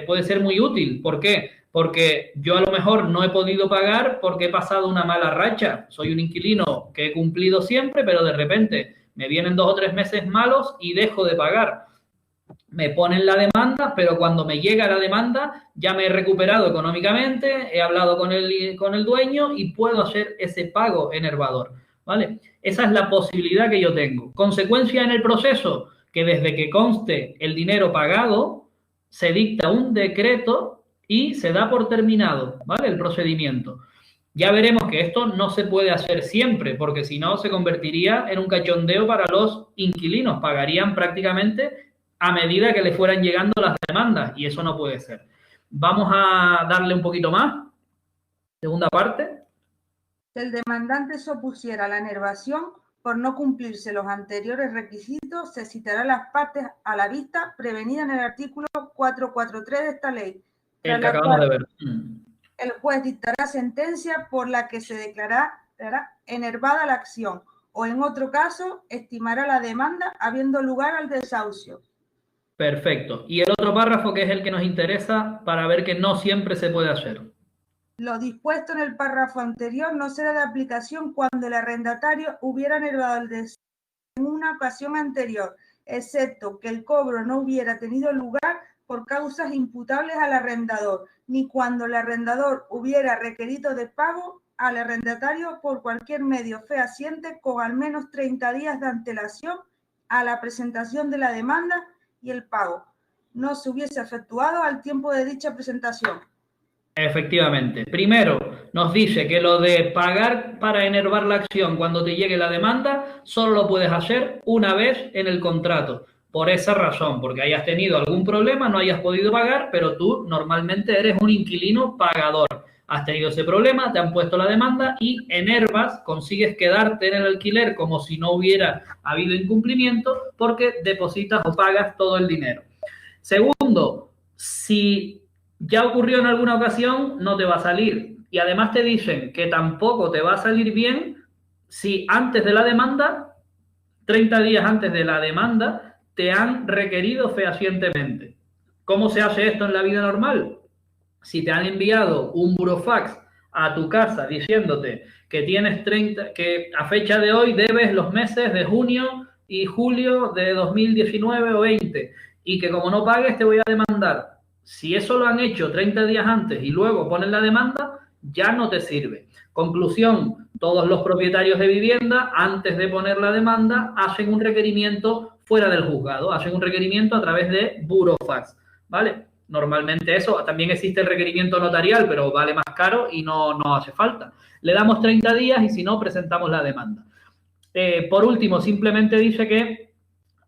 puede ser muy útil. ¿Por qué? Porque yo a lo mejor no he podido pagar porque he pasado una mala racha. Soy un inquilino que he cumplido siempre, pero de repente me vienen 2 o 3 meses malos y dejo de pagar. Me ponen la demanda, pero cuando me llega la demanda ya me he recuperado económicamente, he hablado con el dueño y puedo hacer ese pago enervador, ¿vale? Esa es la posibilidad que yo tengo. Consecuencia en el proceso, que desde que conste el dinero pagado, se dicta un decreto y se da por terminado, ¿vale? El procedimiento. Ya veremos que esto no se puede hacer siempre, porque si no se convertiría en un cachondeo para los inquilinos. Pagarían prácticamente a medida que le fueran llegando las demandas, y eso no puede ser. Vamos a darle un poquito más. Segunda parte. Si el demandante se opusiera a la enervación por no cumplirse los anteriores requisitos, se citará a las partes a la vista prevenida en el artículo 443 de esta ley. El que acabamos de ver. El juez dictará sentencia por la que se declarará enervada la acción o, en otro caso, estimará la demanda habiendo lugar al desahucio. Perfecto. Y el otro párrafo, que es el que nos interesa para ver que no siempre se puede hacer. Lo dispuesto en el párrafo anterior no será de aplicación cuando el arrendatario hubiera enervado el desahucio en una ocasión anterior, excepto que el cobro no hubiera tenido lugar por causas imputables al arrendador, ni cuando el arrendador hubiera requerido de pago al arrendatario por cualquier medio fehaciente con al menos 30 días de antelación a la presentación de la demanda y el pago no se hubiese efectuado al tiempo de dicha presentación. Efectivamente. Primero, nos dice que lo de pagar para enervar la acción cuando te llegue la demanda solo lo puedes hacer una vez en el contrato. Por esa razón, porque hayas tenido algún problema, no hayas podido pagar, pero tú normalmente eres un inquilino pagador. Has tenido ese problema, te han puesto la demanda y enervas, consigues quedarte en el alquiler como si no hubiera habido incumplimiento porque depositas o pagas todo el dinero. Segundo, si ya ocurrió en alguna ocasión, no te va a salir. Y además te dicen que tampoco te va a salir bien si antes de la demanda, 30 días antes de la demanda, te han requerido fehacientemente. ¿Cómo se hace esto en la vida normal? Si te han enviado un burofax a tu casa diciéndote que tienes que a fecha de hoy debes los meses de junio y julio de 2019 o 20 y que como no pagues te voy a demandar. Si eso lo han hecho 30 días antes y luego ponen la demanda, ya no te sirve. Conclusión, todos los propietarios de vivienda, antes de poner la demanda, hacen un requerimiento fuera del juzgado, hacen un requerimiento a través de burofax, ¿vale? Normalmente eso, también existe el requerimiento notarial, pero vale más caro y no hace falta. Le damos 30 días y si no, presentamos la demanda. Por último, simplemente dice que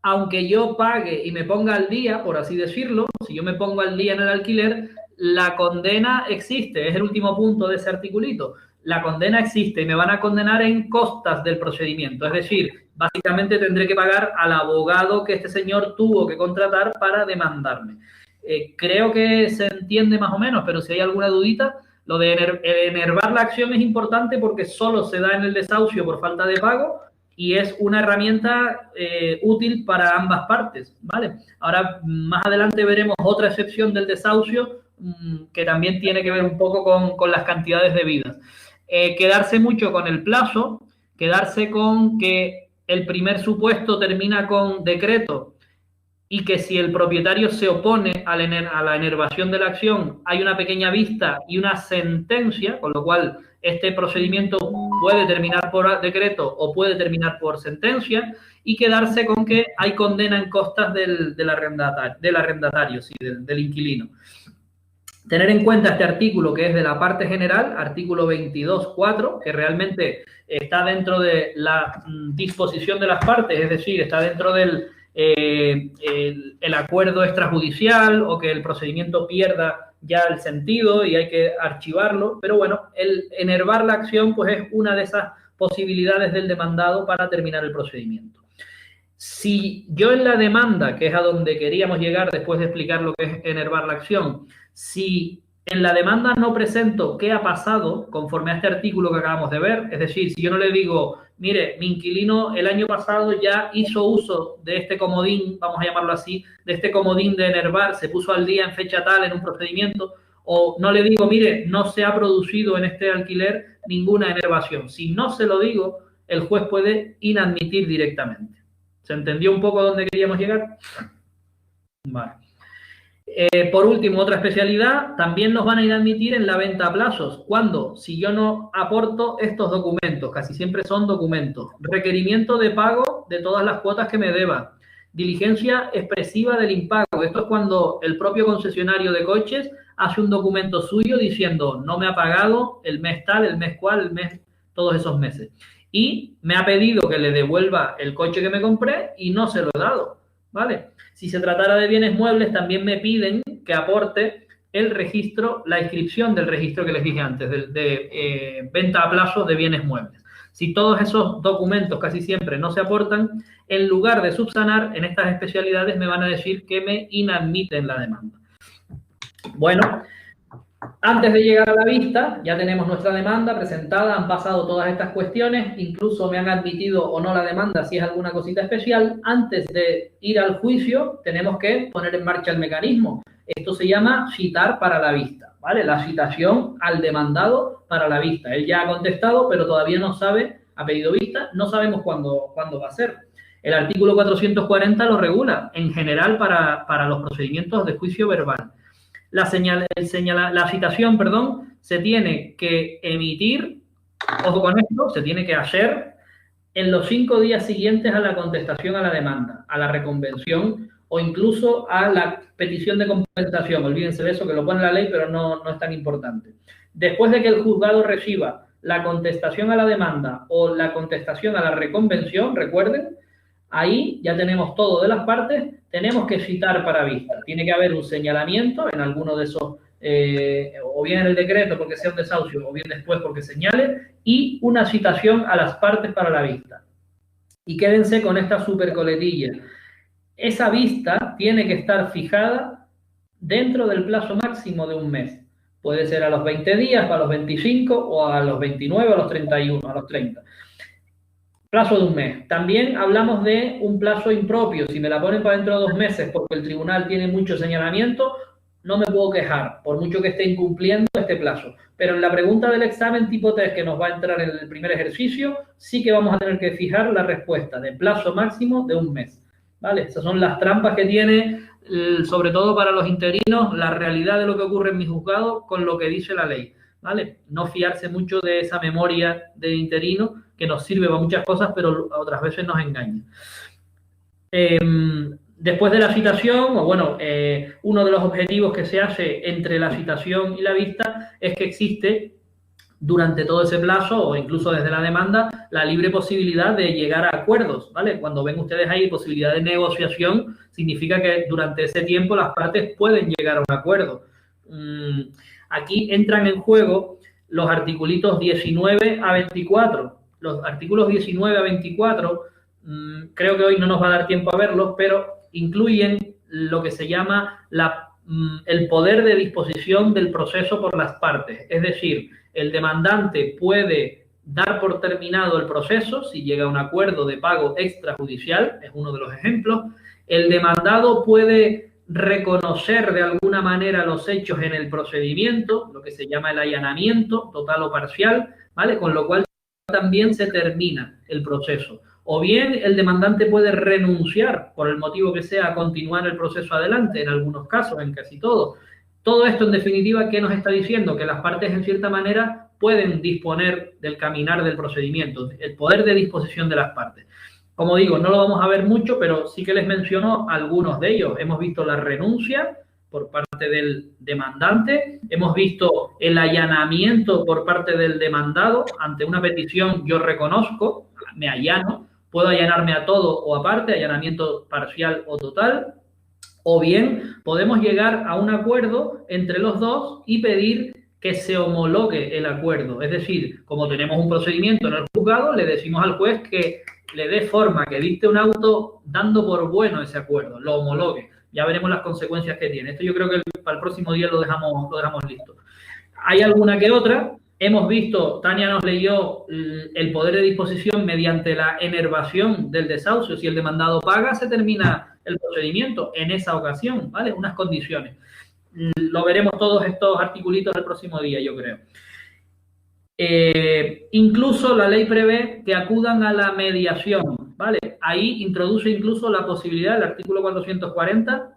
aunque yo pague y me ponga al día, por así decirlo, si yo me pongo al día en el alquiler, la condena existe, es el último punto de ese articulito. La condena existe y me van a condenar en costas del procedimiento, es decir, básicamente tendré que pagar al abogado que este señor tuvo que contratar para demandarme. Creo que se entiende más o menos, pero si hay alguna dudita, lo de enervar la acción es importante porque solo se da en el desahucio por falta de pago y es una herramienta útil para ambas partes, ¿vale? Ahora, más adelante veremos otra excepción del desahucio que también tiene que ver un poco con las cantidades debidas. Quedarse mucho con el plazo, quedarse con que el primer supuesto termina con decreto y que si el propietario se opone a la enervación de la acción hay una pequeña vista y una sentencia, con lo cual este procedimiento puede terminar por decreto o puede terminar por sentencia, y quedarse con que hay condena en costas del arrendatario, sí, del inquilino. Tener en cuenta este artículo que es de la parte general, artículo 22.4, que realmente está dentro de la disposición de las partes, es decir, está dentro del el acuerdo extrajudicial o que el procedimiento pierda ya el sentido y hay que archivarlo, pero bueno, el enervar la acción pues es una de esas posibilidades del demandado para terminar el procedimiento. Si yo en la demanda, que es a donde queríamos llegar después de explicar lo que es enervar la acción, si en la demanda no presento qué ha pasado conforme a este artículo que acabamos de ver, es decir, si yo no le digo, mire, mi inquilino el año pasado ya hizo uso de este comodín, vamos a llamarlo así, de este comodín de enervar, se puso al día en fecha tal en un procedimiento, o no le digo, mire, no se ha producido en este alquiler ninguna enervación. Si no se lo digo, el juez puede inadmitir directamente. ¿Se entendió un poco dónde queríamos llegar? Vale. Por último, otra especialidad, también nos van a inadmitir en la venta a plazos. ¿Cuándo? Si yo no aporto estos documentos, casi siempre son documentos. Requerimiento de pago de todas las cuotas que me deban. Diligencia expresiva del impago. Esto es cuando el propio concesionario de coches hace un documento suyo diciendo no me ha pagado el mes tal, el mes cual, el mes, todos esos meses. Y me ha pedido que le devuelva el coche que me compré y no se lo he dado, ¿vale? Si se tratara de bienes muebles, también me piden que aporte el registro, la inscripción del registro que les dije antes, de venta a plazos de bienes muebles. Si todos esos documentos casi siempre no se aportan, en lugar de subsanar en estas especialidades me van a decir que me inadmiten la demanda. Bueno, antes de llegar a la vista, ya tenemos nuestra demanda presentada, han pasado todas estas cuestiones, incluso me han admitido o no la demanda si es alguna cosita especial. Antes de ir al juicio, tenemos que poner en marcha el mecanismo. Esto se llama citar para la vista, ¿vale? La citación al demandado para la vista. Él ya ha contestado, pero todavía no sabe, ha pedido vista, no sabemos cuándo va a ser. El artículo 440 lo regula, en general para los procedimientos de juicio verbal. La citación, se tiene que emitir, ojo con esto, se tiene que hacer en los 5 días siguientes a la contestación a la demanda, a la reconvención o incluso a la petición de compensación. Olvídense de eso, que lo pone la ley, pero no es tan importante. Después de que el juzgado reciba la contestación a la demanda o la contestación a la reconvención, recuerden, ahí ya tenemos todo de las partes, tenemos que citar para vista. Tiene que haber un señalamiento en alguno de esos, o bien en el decreto porque sea un desahucio, o bien después porque señale, y una citación a las partes para la vista. Y quédense con esta super coletilla. Esa vista tiene que estar fijada dentro del plazo máximo de un mes. Puede ser a los 20 días, a los 25, o a los 29, a los 31, a los 30. Plazo de un mes. También hablamos de un plazo impropio. Si me la ponen para dentro de 2 meses porque el tribunal tiene mucho señalamiento, no me puedo quejar, por mucho que esté incumpliendo este plazo. Pero en la pregunta del examen tipo 3 que nos va a entrar en el primer ejercicio, sí que vamos a tener que fijar la respuesta de plazo máximo de un mes. ¿Vale? Esas son las trampas que tiene, sobre todo para los interinos, la realidad de lo que ocurre en mi juzgado con lo que dice la ley. ¿Vale? No fiarse mucho de esa memoria de interino que nos sirve para muchas cosas, pero otras veces nos engaña. Después de la citación, o bueno, uno de los objetivos que se hace entre la citación y la vista es que existe durante todo ese plazo, o incluso desde la demanda, la libre posibilidad de llegar a acuerdos, ¿vale? Cuando ven ustedes ahí posibilidad de negociación, significa que durante ese tiempo las partes pueden llegar a un acuerdo. Aquí entran en juego los articulitos 19 a 24. Los artículos 19 a 24, creo que hoy no nos va a dar tiempo a verlos, pero incluyen lo que se llama el poder de disposición del proceso por las partes. Es decir, el demandante puede dar por terminado el proceso si llega a un acuerdo de pago extrajudicial, es uno de los ejemplos. El demandado puede reconocer de alguna manera los hechos en el procedimiento, lo que se llama el allanamiento total o parcial, ¿vale? Con lo cual también se termina el proceso. O bien el demandante puede renunciar, por el motivo que sea, a continuar el proceso adelante, en algunos casos, en casi todos. Todo esto, en definitiva, ¿qué nos está diciendo? Que las partes, en cierta manera, pueden disponer del caminar del procedimiento, el poder de disposición de las partes. Como digo, no lo vamos a ver mucho, pero sí que les menciono algunos de ellos. Hemos visto la renuncia por parte del demandante, hemos visto el allanamiento por parte del demandado. Ante una petición yo reconozco, me allano, puedo allanarme a todo o a parte, allanamiento parcial o total. O bien podemos llegar a un acuerdo entre los dos y pedir que se homologue el acuerdo. Es decir, como tenemos un procedimiento en el juzgado, le decimos al juez que le dé forma, que dicte un auto dando por bueno ese acuerdo, lo homologue. Ya veremos las consecuencias que tiene. Esto yo creo que para el próximo día lo dejamos listo. Hay alguna que otra. Hemos visto, Tania nos leyó el poder de disposición mediante la enervación del desahucio. Si el demandado paga, se termina el procedimiento en esa ocasión, ¿vale? Unas condiciones. Lo veremos todos estos articulitos el próximo día, yo creo. Incluso la ley prevé que acudan a la mediación, ¿vale? Ahí introduce incluso la posibilidad, el artículo 440,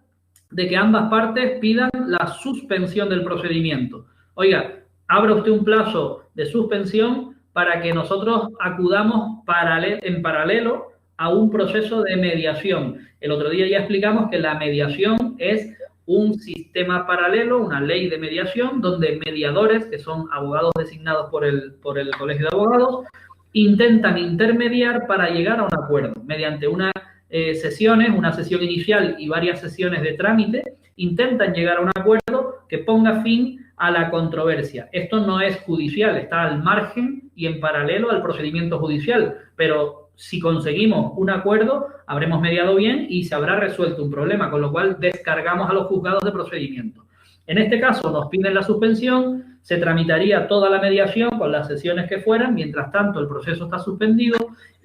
de que ambas partes pidan la suspensión del procedimiento. Oiga, abra usted un plazo de suspensión para que nosotros acudamos en paralelo a un proceso de mediación. El otro día ya explicamos que la mediación es un sistema paralelo, una ley de mediación, donde mediadores, que son abogados designados por el Colegio de Abogados, intentan intermediar para llegar a un acuerdo. Mediante unas sesiones, una sesión inicial y varias sesiones de trámite, intentan llegar a un acuerdo que ponga fin a la controversia. Esto no es judicial, está al margen y en paralelo al procedimiento judicial, pero si conseguimos un acuerdo, habremos mediado bien y se habrá resuelto un problema, con lo cual descargamos a los juzgados de procedimiento. En este caso nos piden la suspensión, se tramitaría toda la mediación con las sesiones que fueran, mientras tanto el proceso está suspendido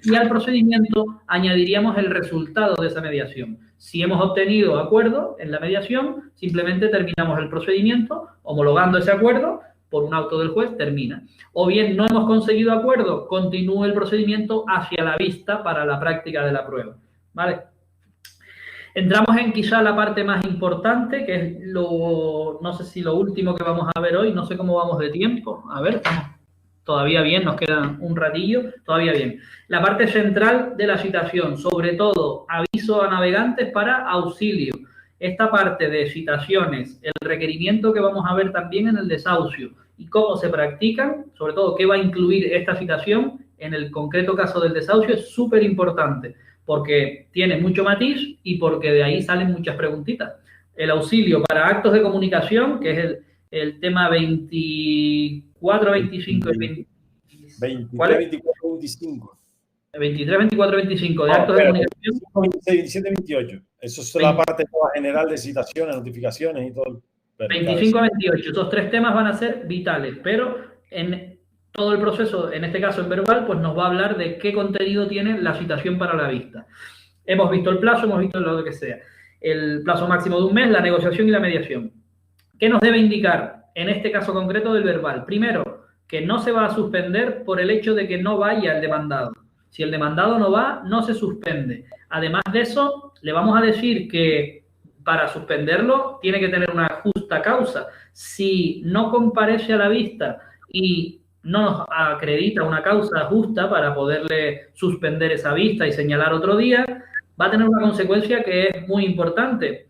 y al procedimiento añadiríamos el resultado de esa mediación. Si hemos obtenido acuerdo en la mediación, simplemente terminamos el procedimiento, homologando ese acuerdo, por un auto del juez, termina. O bien no hemos conseguido acuerdo, continúa el procedimiento hacia la vista para la práctica de la prueba, ¿vale? Entramos en quizá la parte más importante, que es no sé si lo último que vamos a ver hoy, no sé cómo vamos de tiempo. A ver, estamos todavía bien, nos queda un ratillo, todavía bien. La parte central de la citación, sobre todo aviso a navegantes para auxilio. Esta parte de citaciones, el requerimiento que vamos a ver también en el desahucio y cómo se practican, sobre todo qué va a incluir esta citación en el concreto caso del desahucio, es súper importante, porque tiene mucho matiz y porque de ahí salen muchas preguntitas. El auxilio para actos de comunicación, que es el tema 24, 25 y 23, 24, 25. 23, 24, 25 de actos de comunicación. 26, 27, 28. Eso es la parte general de citaciones, notificaciones y todo. 25 a 28. Esos tres temas van a ser vitales, pero en todo el proceso, en este caso en verbal, pues nos va a hablar de qué contenido tiene la citación para la vista. Hemos visto el plazo, hemos visto lo que sea. El plazo máximo de un mes, la negociación y la mediación. ¿Qué nos debe indicar en este caso concreto del verbal? Primero, que no se va a suspender por el hecho de que no vaya el demandado. Si el demandado no va, no se suspende. Además de eso, le vamos a decir que para suspenderlo tiene que tener una justa causa. Si no comparece a la vista y no nos acredita una causa justa para poderle suspender esa vista y señalar otro día, va a tener una consecuencia que es muy importante.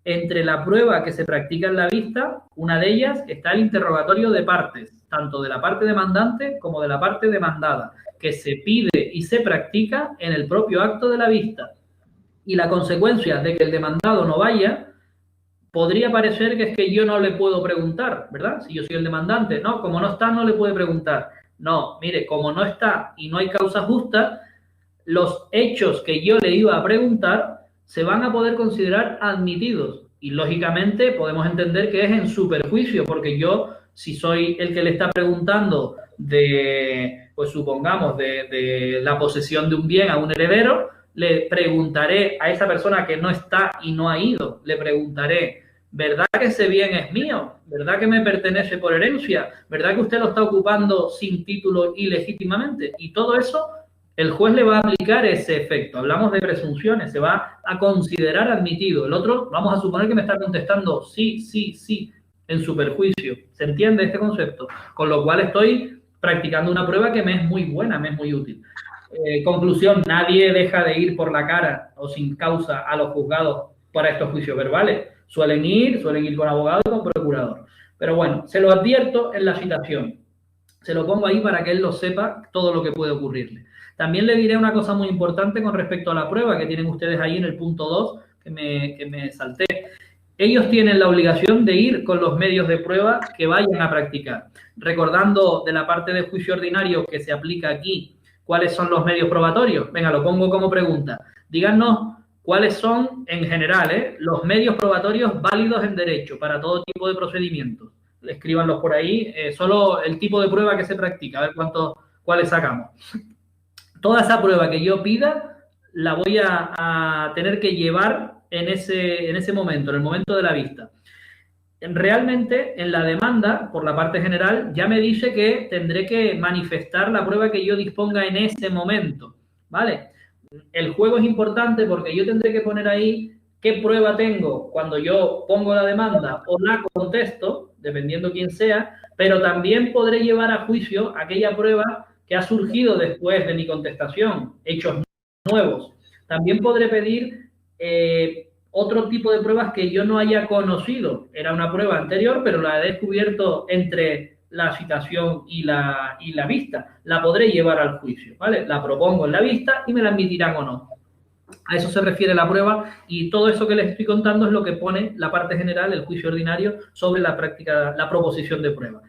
Entre la prueba que se practica en la vista, una de ellas está el interrogatorio de partes, tanto de la parte demandante como de la parte demandada, que se pide y se practica en el propio acto de la vista. Y la consecuencia de que el demandado no vaya, podría parecer que es que yo no le puedo preguntar, ¿verdad? Si yo soy el demandante, no, como no está, no le puede preguntar. No, mire, como no está y no hay causa justa, los hechos que yo le iba a preguntar se van a poder considerar admitidos. Y, lógicamente, podemos entender que es en su perjuicio, porque yo, si soy el que le está preguntando de, pues supongamos, de la posesión de un bien a un heredero, le preguntaré a esa persona que no está y no ha ido, le preguntaré, ¿verdad que ese bien es mío? ¿Verdad que me pertenece por herencia? ¿Verdad que usted lo está ocupando sin título ilegítimamente? Y todo eso, el juez le va a aplicar ese efecto. Hablamos de presunciones, se va a considerar admitido. El otro, vamos a suponer que me está contestando sí, sí, sí, en su perjuicio. ¿Se entiende este concepto? Con lo cual estoy practicando una prueba que me es muy buena, me es muy útil. Conclusión, nadie deja de ir por la cara o sin causa a los juzgados para estos juicios verbales. Suelen ir con abogado y con procurador. Pero bueno, se lo advierto en la citación. Se lo pongo ahí para que él lo sepa todo lo que puede ocurrirle. También le diré una cosa muy importante con respecto a la prueba que tienen ustedes ahí en el punto 2, que me salté. Ellos tienen la obligación de ir con los medios de prueba que vayan a practicar. Recordando de la parte del juicio ordinario que se aplica aquí, ¿cuáles son los medios probatorios? Venga, lo pongo como pregunta. Díganos cuáles son, en general, los medios probatorios válidos en derecho para todo tipo de procedimientos. Escríbanlos por ahí. Solo el tipo de prueba que se practica, a ver cuáles sacamos. Toda esa prueba que yo pida la voy a tener que llevar en ese momento, en el momento de la vista. Realmente, en la demanda, por la parte general, ya me dice que tendré que manifestar la prueba que yo disponga en ese momento, ¿vale? El juego es importante porque yo tendré que poner ahí qué prueba tengo cuando yo pongo la demanda o la contesto, dependiendo quién sea, pero también podré llevar a juicio aquella prueba que ha surgido después de mi contestación, hechos nuevos. También podré pedir otro tipo de pruebas que yo no haya conocido. Era una prueba anterior, pero la he descubierto entre la citación y la vista. La podré llevar al juicio, ¿vale? La propongo en la vista y me la admitirán o no. A eso se refiere la prueba y todo eso que les estoy contando es lo que pone la parte general, el juicio ordinario, sobre la práctica, la proposición de prueba.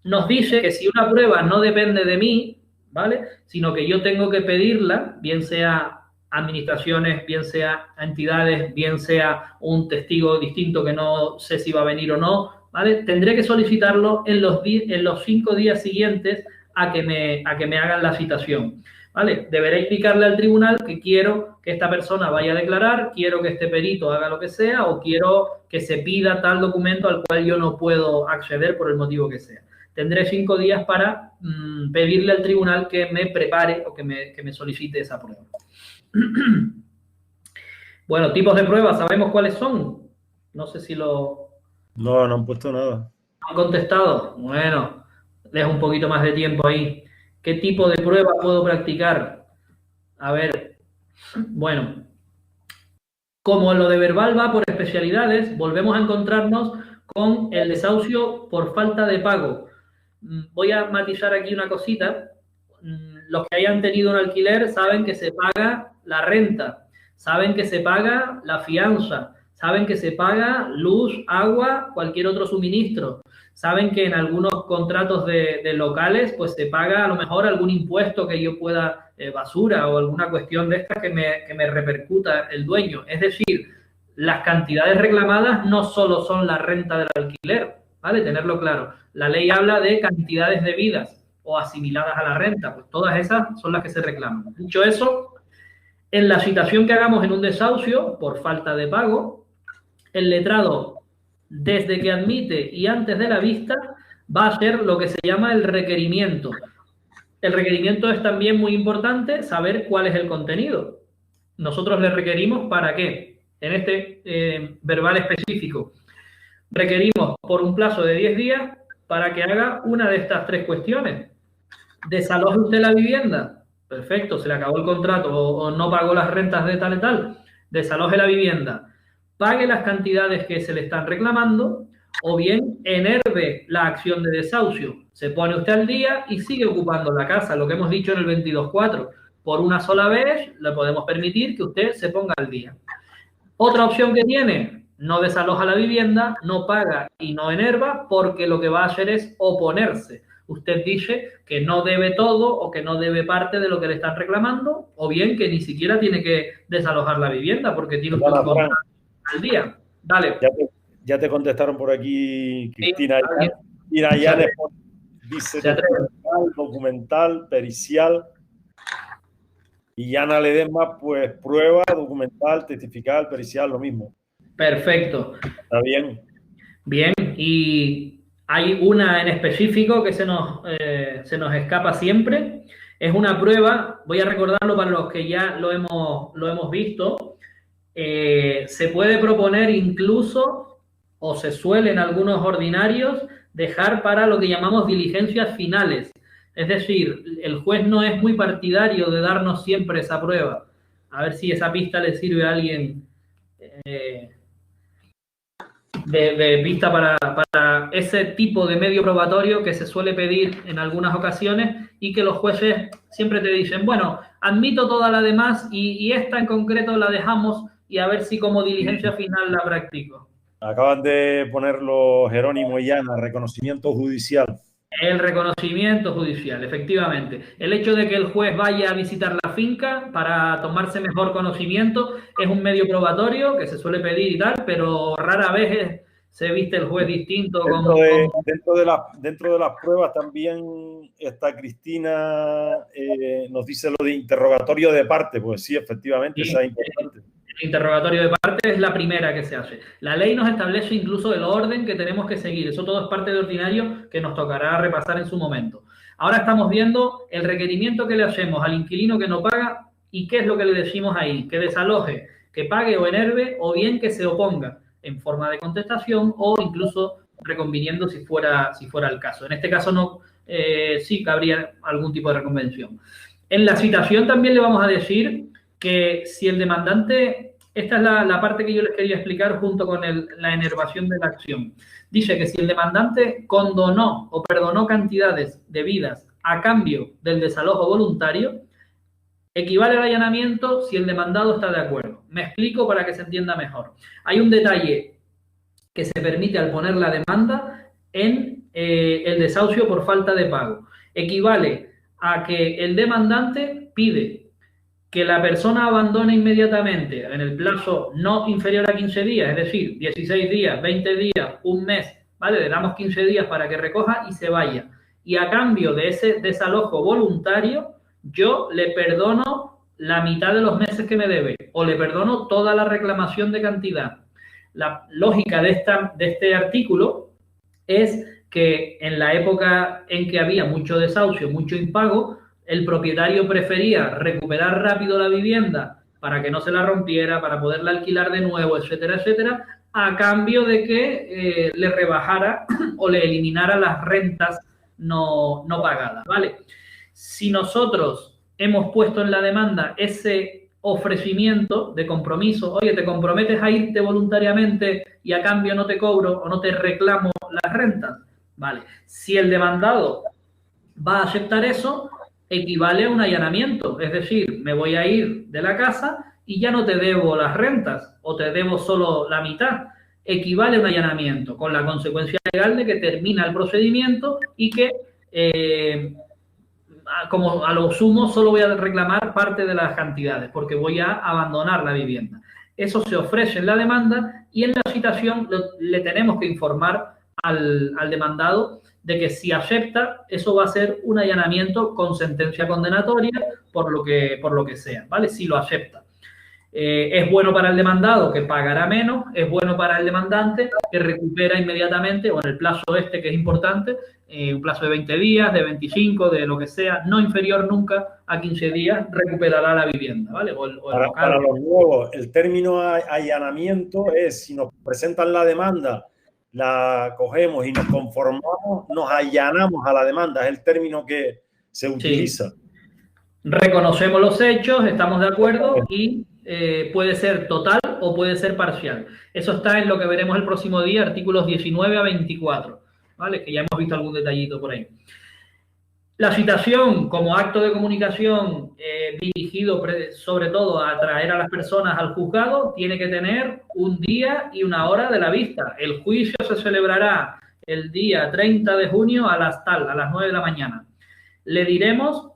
Nos dice que si una prueba no depende de mí, ¿vale? Sino que yo tengo que pedirla, bien sea administraciones, bien sea entidades, bien sea un testigo distinto que no sé si va a venir o no, ¿vale? Tendré que solicitarlo en los 5 días siguientes a que me hagan la citación, ¿vale? Deberé explicarle al tribunal que quiero que esta persona vaya a declarar, quiero que este perito haga lo que sea o quiero que se pida tal documento al cual yo no puedo acceder por el motivo que sea. Tendré 5 días para pedirle al tribunal que me prepare o que me solicite esa prueba. Bueno, tipos de pruebas, ¿sabemos cuáles son? No sé si lo... No han puesto nada. ¿Han contestado? Bueno, dejo un poquito más de tiempo ahí. ¿Qué tipo de prueba puedo practicar? A ver, bueno, como lo de verbal va por especialidades, volvemos a encontrarnos con el desahucio por falta de pago. Voy a matizar aquí una cosita. Los que hayan tenido un alquiler saben que se paga la renta, saben que se paga la fianza, saben que se paga luz, agua, cualquier otro suministro. Saben que en algunos contratos de locales pues se paga a lo mejor algún impuesto que yo pueda, basura o alguna cuestión de esta que me repercuta el dueño. Es decir, las cantidades reclamadas no solo son la renta del alquiler, ¿vale? Tenerlo claro. La ley habla de cantidades debidas o asimiladas a la renta, pues todas esas son las que se reclaman. Dicho eso, en la citación que hagamos en un desahucio por falta de pago, el letrado, desde que admite y antes de la vista, va a ser lo que se llama el requerimiento. El requerimiento es también muy importante saber cuál es el contenido. Nosotros le requerimos ¿para qué? En este verbal específico, requerimos por un plazo de 10 días para que haga una de estas 3 cuestiones. ¿Desaloje usted la vivienda? Perfecto, se le acabó el contrato o no pagó las rentas de tal y tal. Desaloje la vivienda. Pague las cantidades que se le están reclamando o bien enerve la acción de desahucio. Se pone usted al día y sigue ocupando la casa, lo que hemos dicho en el 22.4. Por una sola vez le podemos permitir que usted se ponga al día. Otra opción que tiene, no desaloja la vivienda, no paga y no enerva porque lo que va a hacer es oponerse. Usted dice que no debe todo o que no debe parte de lo que le están reclamando o bien que ni siquiera tiene que desalojar la vivienda porque tiene usted un contrato al día. Dale. Ya te contestaron por aquí, Cristina. Sí, dice documental, pericial. Y Yana Ledesma, pues prueba, documental, testifical, pericial, lo mismo. Perfecto. Está bien. Bien, y hay una en específico que se nos escapa siempre. Es una prueba, voy a recordarlo para los que ya lo hemos visto. Se puede proponer incluso, o se suele en algunos ordinarios, dejar para lo que llamamos diligencias finales. Es decir, el juez no es muy partidario de darnos siempre esa prueba. A ver si esa pista le sirve a alguien de pista para ese tipo de medio probatorio que se suele pedir en algunas ocasiones y que los jueces siempre te dicen, bueno, admito toda la demás y esta en concreto la dejamos y a ver si como diligencia final la practico. Acaban de ponerlo Jerónimo y Yana, reconocimiento judicial. El reconocimiento judicial, efectivamente. El hecho de que el juez vaya a visitar la finca para tomarse mejor conocimiento es un medio probatorio que se suele pedir y tal, pero rara vez se viste el juez distinto. Dentro de las pruebas también está Cristina, nos dice lo de interrogatorio de parte, pues sí, efectivamente, sí, esa es importante. El interrogatorio de parte es la primera que se hace. La ley nos establece incluso el orden que tenemos que seguir. Eso todo es parte de ordinario que nos tocará repasar en su momento. Ahora estamos viendo el requerimiento que le hacemos al inquilino que no paga y qué es lo que le decimos ahí. Que desaloje, que pague o enerve o bien que se oponga en forma de contestación o incluso reconviniendo si fuera el caso. En este caso no, sí cabría algún tipo de reconvención. En la citación también le vamos a decir que si el demandante, esta es la parte que yo les quería explicar junto con la enervación de la acción. Dice que si el demandante condonó o perdonó cantidades debidas a cambio del desalojo voluntario, equivale al allanamiento si el demandado está de acuerdo. Me explico para que se entienda mejor. Hay un detalle que se permite al poner la demanda en el desahucio por falta de pago. Equivale a que el demandante pide que la persona abandone inmediatamente en el plazo no inferior a 15 días, es decir, 16 días, 20 días, un mes, ¿vale? Le damos 15 días para que recoja y se vaya. Y a cambio de ese desalojo voluntario, yo le perdono la mitad de los meses que me debe o le perdono toda la reclamación de cantidad. La lógica de este artículo es que en la época en que había mucho desahucio, mucho impago, el propietario prefería recuperar rápido la vivienda para que no se la rompiera, para poderla alquilar de nuevo, etcétera, etcétera, a cambio de que le rebajara o le eliminara las rentas no pagadas, ¿vale? Si nosotros hemos puesto en la demanda ese ofrecimiento de compromiso. Oye, ¿te comprometes a irte voluntariamente y a cambio no te cobro o no te reclamo las rentas? Vale. Si el demandado va a aceptar eso, equivale a un allanamiento. Es decir, me voy a ir de la casa y ya no te debo las rentas o te debo solo la mitad. Equivale a un allanamiento, con la consecuencia legal de que termina el procedimiento y que como a lo sumo solo voy a reclamar parte de las cantidades porque voy a abandonar la vivienda. Eso se ofrece en la demanda y en la citación le tenemos que informar al demandado de que si acepta, eso va a ser un allanamiento con sentencia condenatoria por lo que sea, ¿vale? Si lo acepta. Es bueno para el demandado, que pagará menos, es bueno para el demandante, que recupera inmediatamente, o en el plazo que es importante, un plazo de 20 días, de 25, de lo que sea, no inferior nunca a 15 días, recuperará la vivienda, ¿vale? Para los nuevos, el término allanamiento es, si nos presentan la demanda, la cogemos y nos conformamos, nos allanamos a la demanda, es el término que se utiliza. Sí. Reconocemos los hechos, estamos de acuerdo y puede ser total o puede ser parcial. Eso está en lo que veremos el próximo día, artículos 19 a 24, ¿vale? Que ya hemos visto algún detallito por ahí. La citación como acto de comunicación dirigido sobre todo a atraer a las personas al juzgado tiene que tener un día y una hora de la vista. El juicio se celebrará el día 30 de junio a las 9 de la mañana. Le diremos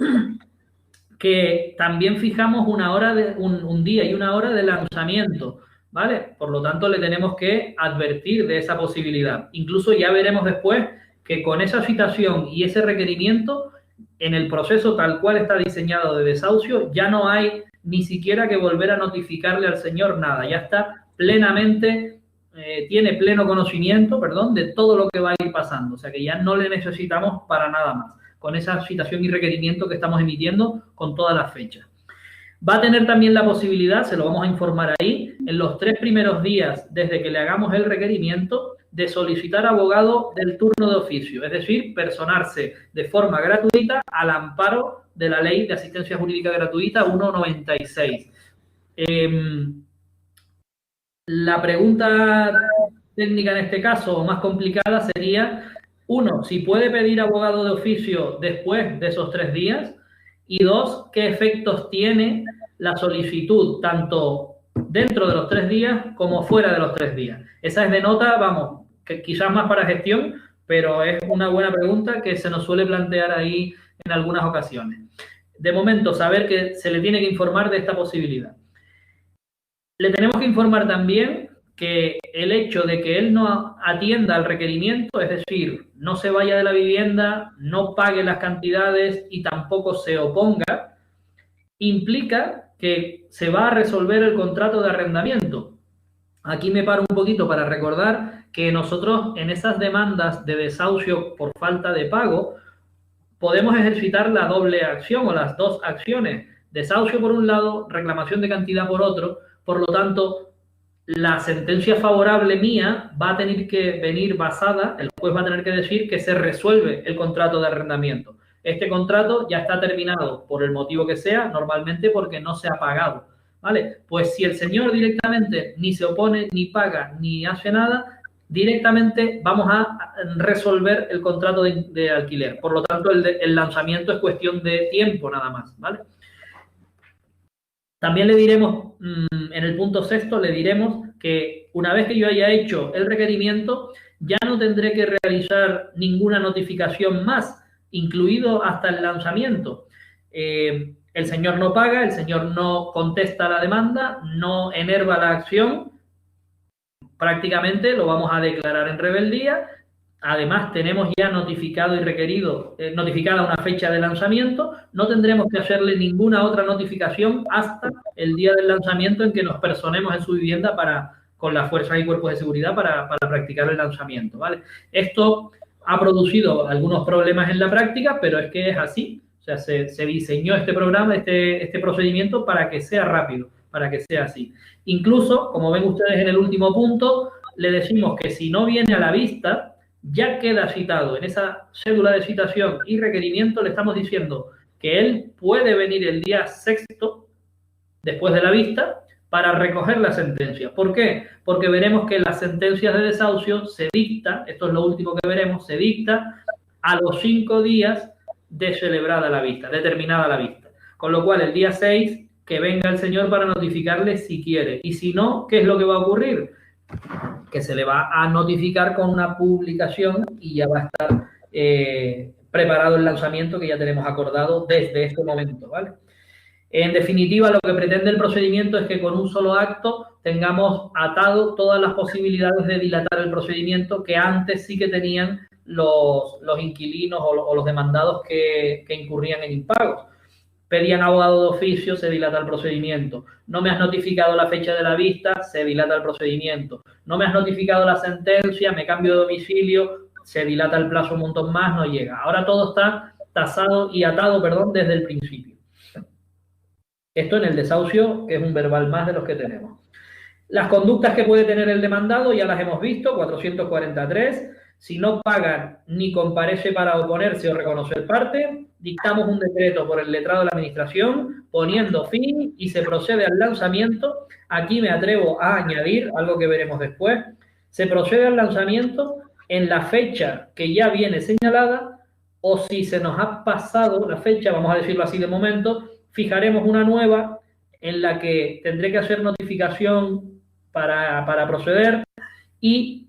que también fijamos un día y una hora de lanzamiento, ¿vale? Por lo tanto, le tenemos que advertir de esa posibilidad. Incluso ya veremos después que con esa citación y ese requerimiento, en el proceso tal cual está diseñado de desahucio, ya no hay ni siquiera que volver a notificarle al señor nada. Ya está plenamente, tiene pleno conocimiento, de todo lo que va a ir pasando. O sea que ya no le necesitamos para nada más, con esa citación y requerimiento que estamos emitiendo con todas las fechas. Va a tener también la posibilidad, se lo vamos a informar ahí, en los 3 primeros días desde que le hagamos el requerimiento, de solicitar abogado del turno de oficio, es decir, personarse de forma gratuita al amparo de la Ley de Asistencia Jurídica Gratuita 196. La pregunta técnica en este caso, o más complicada, sería: 1, si puede pedir abogado de oficio después de esos 3 días, y 2, qué efectos tiene la solicitud, tanto dentro de los 3 días como fuera de los 3 días. Esa es de nota, vamos, que quizás más para gestión, pero es una buena pregunta que se nos suele plantear ahí en algunas ocasiones. De momento, saber que se le tiene que informar de esta posibilidad. Le tenemos que informar también que el hecho de que él no atienda al requerimiento, es decir, no se vaya de la vivienda, no pague las cantidades y tampoco se oponga, implica que se va a resolver el contrato de arrendamiento. Aquí me paro un poquito para recordar que nosotros en esas demandas de desahucio por falta de pago podemos ejercitar la doble acción o las 2 acciones. Desahucio por un lado, reclamación de cantidad por otro. Por lo tanto, la sentencia favorable mía va a tener que venir basada, el juez va a tener que decir que se resuelve el contrato de arrendamiento. Este contrato ya está terminado por el motivo que sea, normalmente porque no se ha pagado, ¿vale? Pues si el señor directamente ni se opone, ni paga, ni hace nada, directamente vamos a resolver el contrato de alquiler. Por lo tanto, el lanzamiento es cuestión de tiempo nada más, ¿vale? También le diremos, en el punto 6, le diremos que una vez que yo haya hecho el requerimiento, ya no tendré que realizar ninguna notificación más, incluido hasta el lanzamiento. El señor no paga, el señor no contesta la demanda, no enerva la acción, prácticamente lo vamos a declarar en rebeldía. Además, tenemos ya notificado y requerido, notificada una fecha de lanzamiento. No tendremos que hacerle ninguna otra notificación hasta el día del lanzamiento en que nos personemos en su vivienda con las fuerzas y cuerpos de seguridad para practicar el lanzamiento, ¿vale? Esto ha producido algunos problemas en la práctica, pero es que es así. O sea, se diseñó este programa, este procedimiento para que sea rápido, para que sea así. Incluso, como ven ustedes en el último punto, le decimos que si no viene a la vista, ya queda citado en esa cédula de citación y requerimiento, le estamos diciendo que él puede venir el día 6 después de la vista para recoger la sentencia. ¿Por qué? Porque veremos que las sentencias de desahucio se dicta, esto es lo último que veremos, se dicta a los 5 días de celebrada la vista, determinada la vista. Con lo cual, el día 6, que venga el señor para notificarle si quiere. Y si no, ¿qué es lo que va a ocurrir? Que se le va a notificar con una publicación y ya va a estar preparado el lanzamiento que ya tenemos acordado desde este momento, ¿vale? En definitiva, lo que pretende el procedimiento es que con un solo acto tengamos atado todas las posibilidades de dilatar el procedimiento que antes sí que tenían los inquilinos o los demandados que incurrían en impagos. Pedían abogado de oficio, se dilata el procedimiento. No me has notificado la fecha de la vista, se dilata el procedimiento. No me has notificado la sentencia, me cambio de domicilio, se dilata el plazo un montón más, no llega. Ahora todo está tasado y atado, desde el principio. Esto en el desahucio, que es un verbal más de los que tenemos. Las conductas que puede tener el demandado ya las hemos visto, 443. Si no pagan ni comparece para oponerse o reconocer parte, dictamos un decreto por el letrado de la Administración poniendo fin y se procede al lanzamiento. Aquí me atrevo a añadir algo que veremos después. Se procede al lanzamiento en la fecha que ya viene señalada, o si se nos ha pasado la fecha, vamos a decirlo así de momento, fijaremos una nueva en la que tendré que hacer notificación para proceder y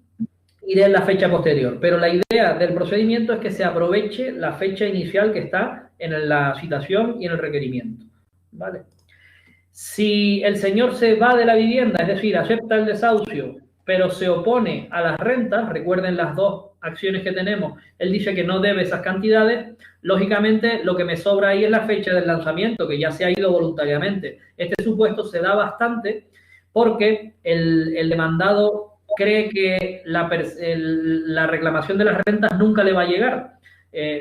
iré en la fecha posterior. Pero la idea del procedimiento es que se aproveche la fecha inicial que está en la citación y en el requerimiento, ¿vale? Si el señor se va de la vivienda, es decir, acepta el desahucio, pero se opone a las rentas, recuerden las dos acciones que tenemos, él dice que no debe esas cantidades, lógicamente lo que me sobra ahí es la fecha del lanzamiento, que ya se ha ido voluntariamente. Este supuesto se da bastante porque el demandado cree que la reclamación de las rentas nunca le va a llegar.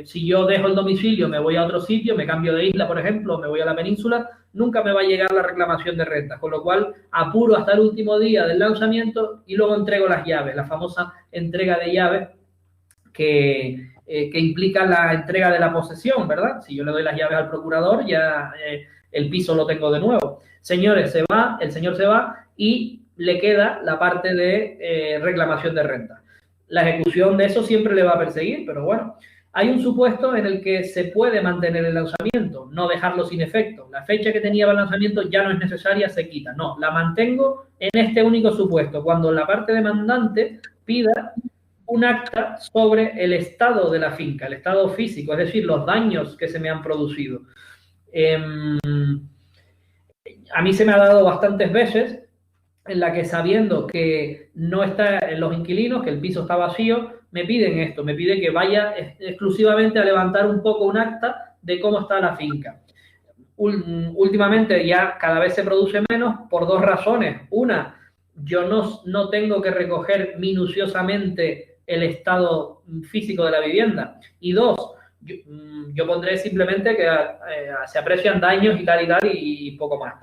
Si yo dejo el domicilio, me voy a otro sitio, me cambio de isla, por ejemplo, me voy a la península, nunca me va a llegar la reclamación de rentas, con lo cual apuro hasta el último día del lanzamiento y luego entrego las llaves, la famosa entrega de llaves que implica la entrega de la posesión, ¿verdad? Si yo le doy las llaves al procurador, ya el piso lo tengo de nuevo. Señores, el señor se va y le queda la parte de reclamación de renta. La ejecución de eso siempre le va a perseguir, pero bueno, hay un supuesto en el que se puede mantener el lanzamiento, no dejarlo sin efecto. La fecha que tenía el lanzamiento ya no es necesaria, se quita. No, la mantengo en este único supuesto, cuando la parte demandante pida un acta sobre el estado de la finca, el estado físico, es decir, los daños que se me han producido. A mí se me ha dado bastantes veces en la que, sabiendo que no está en los inquilinos, que el piso está vacío, me piden esto, me piden que vaya exclusivamente a levantar un poco un acta de cómo está la finca. Últimamente ya cada vez se produce menos por dos razones. Una, yo no tengo que recoger minuciosamente el estado físico de la vivienda. Y dos, yo pondré simplemente que se aprecian daños y tal y poco más.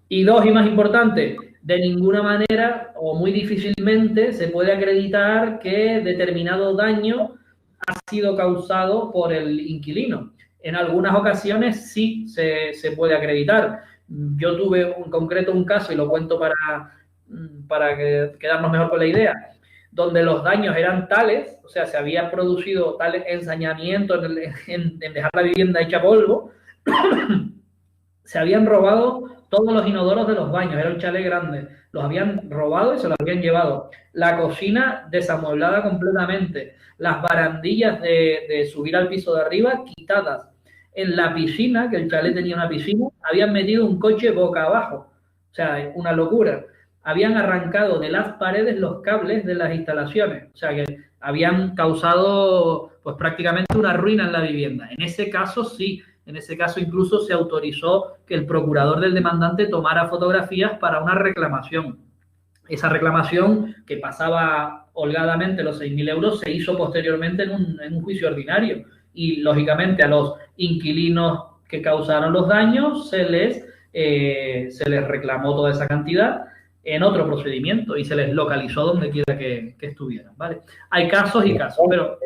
Y dos, y más importante, de ninguna manera o muy difícilmente se puede acreditar que determinado daño ha sido causado por el inquilino. En algunas ocasiones sí se puede acreditar. Yo tuve en concreto un caso, y lo cuento para quedarnos mejor con la idea, donde los daños eran tales, o sea, se había producido tal ensañamiento en dejar la vivienda hecha polvo, se habían robado todos los inodoros de los baños, era un chalet grande, los habían robado y se los habían llevado. La cocina desamueblada completamente, las barandillas de subir al piso de arriba quitadas. En la piscina, que el chalet tenía una piscina, habían metido un coche boca abajo, o sea, una locura. Habían arrancado de las paredes los cables de las instalaciones, o sea, que habían causado pues prácticamente una ruina en la vivienda. En ese caso sí. En ese caso incluso se autorizó que el procurador del demandante tomara fotografías para una reclamación. Esa reclamación, que pasaba holgadamente los 6.000 euros, se hizo posteriormente en un juicio ordinario. Y, lógicamente, a los inquilinos que causaron los daños se les reclamó toda esa cantidad en otro procedimiento y se les localizó donde quiera que estuvieran, ¿vale? Hay casos y casos, pero...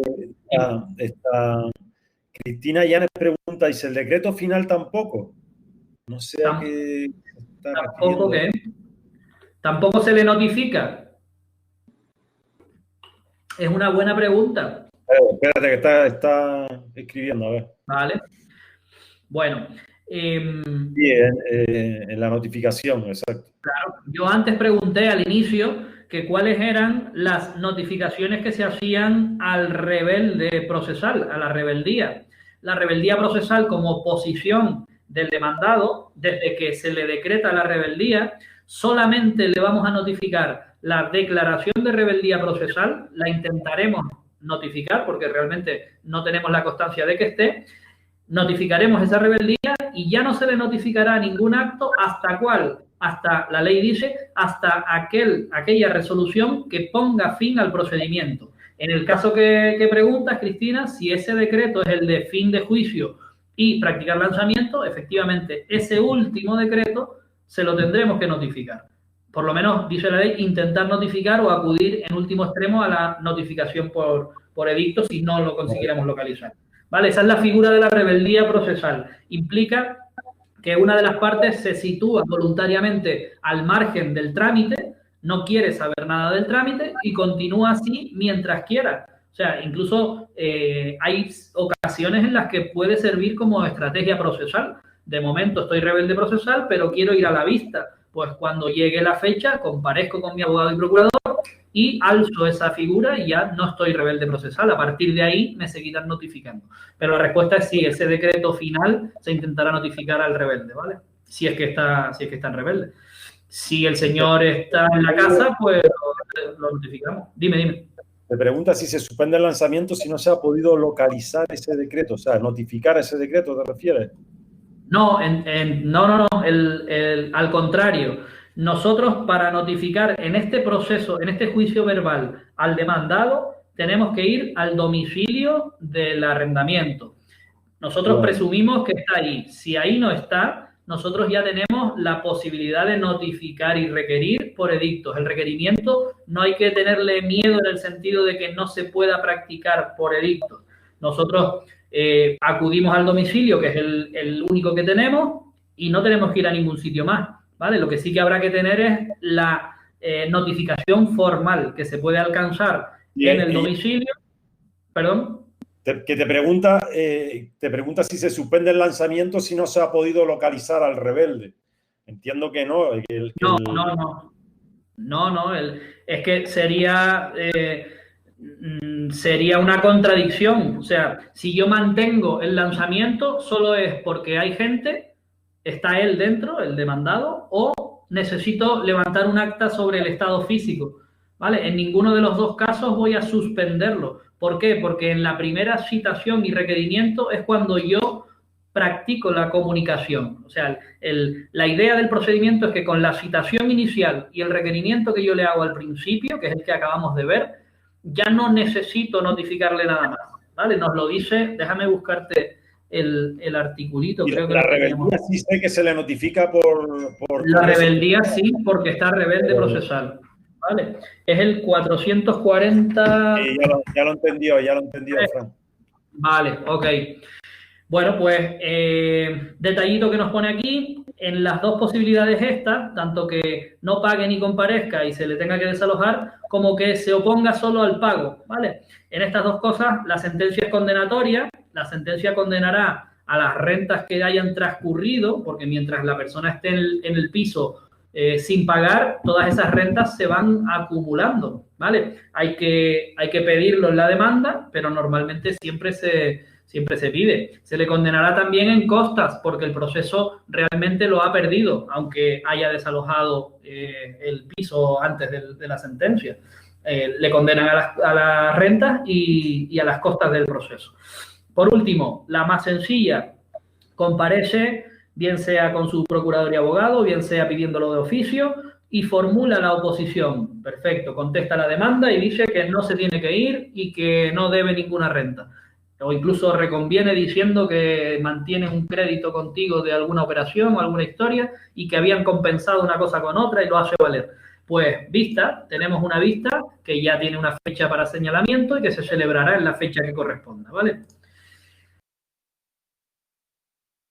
Cristina Llanes pregunta, ¿y si el decreto final tampoco? No sé está ¿Tampoco qué? ¿Tampoco se le notifica? Es una buena pregunta. Espérate que está escribiendo, a ver. Vale. Bueno. Sí, en la notificación, exacto. Claro, yo antes pregunté al inicio que cuáles eran las notificaciones que se hacían al rebelde procesal, a la rebeldía. La rebeldía procesal como posición del demandado, desde que se le decreta la rebeldía, solamente le vamos a notificar la declaración de rebeldía procesal, la intentaremos notificar porque realmente no tenemos la constancia de que esté, notificaremos esa rebeldía y ya no se le notificará ningún acto hasta la ley dice, hasta aquella resolución que ponga fin al procedimiento. En el caso que preguntas, Cristina, si ese decreto es el de fin de juicio y practicar lanzamiento, efectivamente, ese último decreto se lo tendremos que notificar. Por lo menos, dice la ley, intentar notificar o acudir en último extremo a la notificación por edicto si no lo consiguiéramos localizar. ¿Vale? Esa es la figura de la rebeldía procesal. Implica que una de las partes se sitúa voluntariamente al margen del trámite, no quiere saber nada del trámite y continúa así mientras quiera. O sea, incluso hay ocasiones en las que puede servir como estrategia procesal. De momento estoy rebelde procesal, pero quiero ir a la vista. Pues cuando llegue la fecha, comparezco con mi abogado y procurador y alzo esa figura y ya no estoy rebelde procesal. A partir de ahí me seguirán notificando. Pero la respuesta es sí, ese decreto final se intentará notificar al rebelde, ¿vale? Si es que está en rebelde. Si el señor está en la casa, pues lo notificamos. Dime. Te pregunta si se suspende el lanzamiento si no se ha podido localizar ese decreto, o sea, notificar ese decreto, ¿te refieres? No, no. Al contrario. Nosotros, para notificar en este proceso, en este juicio verbal al demandado, tenemos que ir al domicilio del arrendamiento. Nosotros presumimos que está ahí. Si ahí no está, nosotros ya tenemos la posibilidad de notificar y requerir por edictos. El requerimiento no hay que tenerle miedo en el sentido de que no se pueda practicar por edictos. Nosotros acudimos al domicilio, que es el único que tenemos, y no tenemos que ir a ningún sitio más. ¿Vale? Lo que sí que habrá que tener es la notificación formal que se puede alcanzar en el domicilio. ¿Perdón? Te pregunta si se suspende el lanzamiento si no se ha podido localizar al rebelde. Entiendo que no. No. Es que sería una contradicción. O sea, si yo mantengo el lanzamiento, solo es porque hay gente... ¿Está él dentro, el demandado, o necesito levantar un acta sobre el estado físico? ¿Vale? En ninguno de los dos casos voy a suspenderlo. ¿Por qué? Porque en la primera citación y requerimiento es cuando yo practico la comunicación. O sea, la idea del procedimiento es que con la citación inicial y el requerimiento que yo le hago al principio, que es el que acabamos de ver, ya no necesito notificarle nada más. ¿Vale? Nos lo dice, déjame buscarte... El articulito, creo que la rebeldía sí sé que se le notifica por la rebeldía sí, porque está rebelde procesal, ¿vale? Es el 440... Sí, ya lo entendió, Fran. Vale, ok. Bueno, pues detallito que nos pone aquí, en las dos posibilidades estas, tanto que no pague ni comparezca y se le tenga que desalojar, como que se oponga solo al pago, ¿vale? En estas dos cosas, la sentencia es condenatoria, la sentencia condenará a las rentas que hayan transcurrido, porque mientras la persona esté en el piso sin pagar, todas esas rentas se van acumulando, ¿vale? Hay que pedirlo en la demanda, pero normalmente siempre se pide. Se le condenará también en costas, porque el proceso realmente lo ha perdido, aunque haya desalojado el piso antes de la sentencia. Le condenan a las rentas y a las costas del proceso. Por último, la más sencilla, comparece, bien sea con su procurador y abogado, bien sea pidiéndolo de oficio, y formula la oposición. Perfecto, contesta la demanda y dice que no se tiene que ir y que no debe ninguna renta. O incluso reconviene diciendo que mantienen un crédito contigo de alguna operación o alguna historia y que habían compensado una cosa con otra y lo hace valer. Pues tenemos una vista que ya tiene una fecha para señalamiento y que se celebrará en la fecha que corresponda, ¿vale?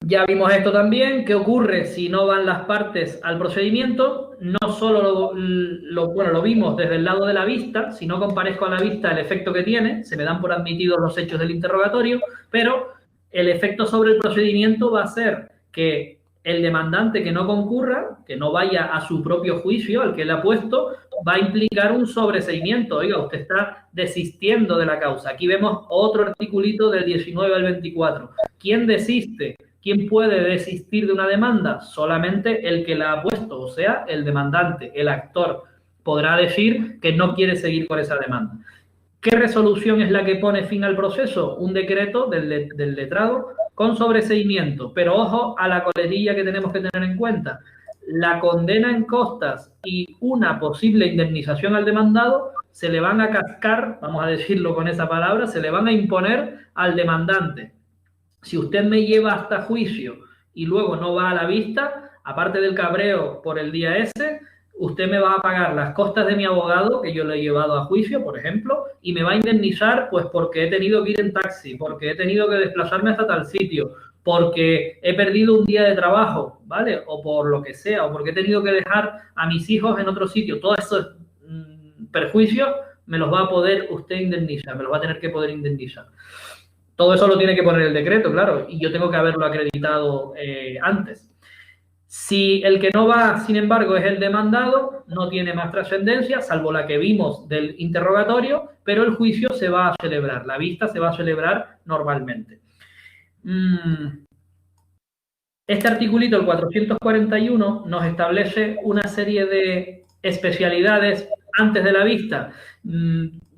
Ya vimos esto también. ¿Qué ocurre si no van las partes al procedimiento? No solo lo vimos desde el lado de la vista, si no comparezco a la vista el efecto que tiene, se me dan por admitidos los hechos del interrogatorio, pero el efecto sobre el procedimiento va a ser que el demandante que no concurra, que no vaya a su propio juicio, al que le ha puesto, va a implicar un sobreseimiento. Oiga, usted está desistiendo de la causa. Aquí vemos otro articulito del 19 al 24. ¿Quién desiste? ¿Quién puede desistir de una demanda? Solamente el que la ha puesto, o sea, el demandante, el actor, podrá decir que no quiere seguir con esa demanda. ¿Qué resolución es la que pone fin al proceso? Un decreto del letrado con sobreseimiento. Pero ojo a la coletilla que tenemos que tener en cuenta. La condena en costas y una posible indemnización al demandado se le van a cascar, vamos a decirlo con esa palabra, se le van a imponer al demandante. Si usted me lleva hasta juicio y luego no va a la vista, aparte del cabreo por el día ese, usted me va a pagar las costas de mi abogado, que yo le he llevado a juicio, por ejemplo, y me va a indemnizar pues porque he tenido que ir en taxi, porque he tenido que desplazarme hasta tal sitio, porque he perdido un día de trabajo, ¿vale? O por lo que sea, o porque he tenido que dejar a mis hijos en otro sitio. Todos esos perjuicios me los va a poder usted indemnizar, me los va a tener que poder indemnizar. Todo eso lo tiene que poner el decreto, claro, y yo tengo que haberlo acreditado antes. Si el que no va, sin embargo, es el demandado, no tiene más trascendencia, salvo la que vimos del interrogatorio, pero el juicio se va a celebrar, la vista se va a celebrar normalmente. Este articulito, el 441, nos establece una serie de especialidades antes de la vista.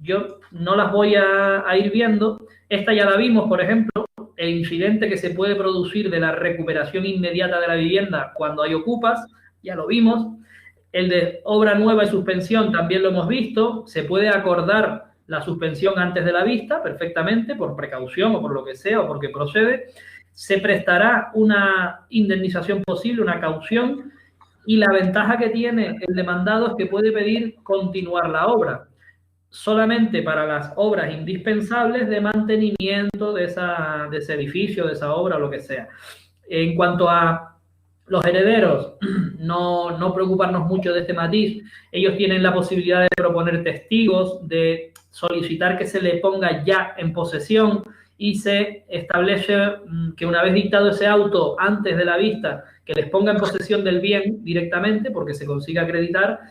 Yo no las voy a ir viendo. Esta ya la vimos, por ejemplo, el incidente que se puede producir de la recuperación inmediata de la vivienda cuando hay ocupas, ya lo vimos. El de obra nueva y suspensión también lo hemos visto. Se puede acordar la suspensión antes de la vista, perfectamente, por precaución o por lo que sea, o porque procede. Se prestará una indemnización posible, una caución, y la ventaja que tiene el demandado es que puede pedir continuar la obra, solamente para las obras indispensables de mantenimiento de ese edificio, de esa obra o lo que sea. En cuanto a los herederos, no preocuparnos mucho de este matiz. Ellos tienen la posibilidad de proponer testigos, de solicitar que se le ponga ya en posesión, y se establece que una vez dictado ese auto antes de la vista, que les ponga en posesión del bien directamente, porque se consiga acreditar.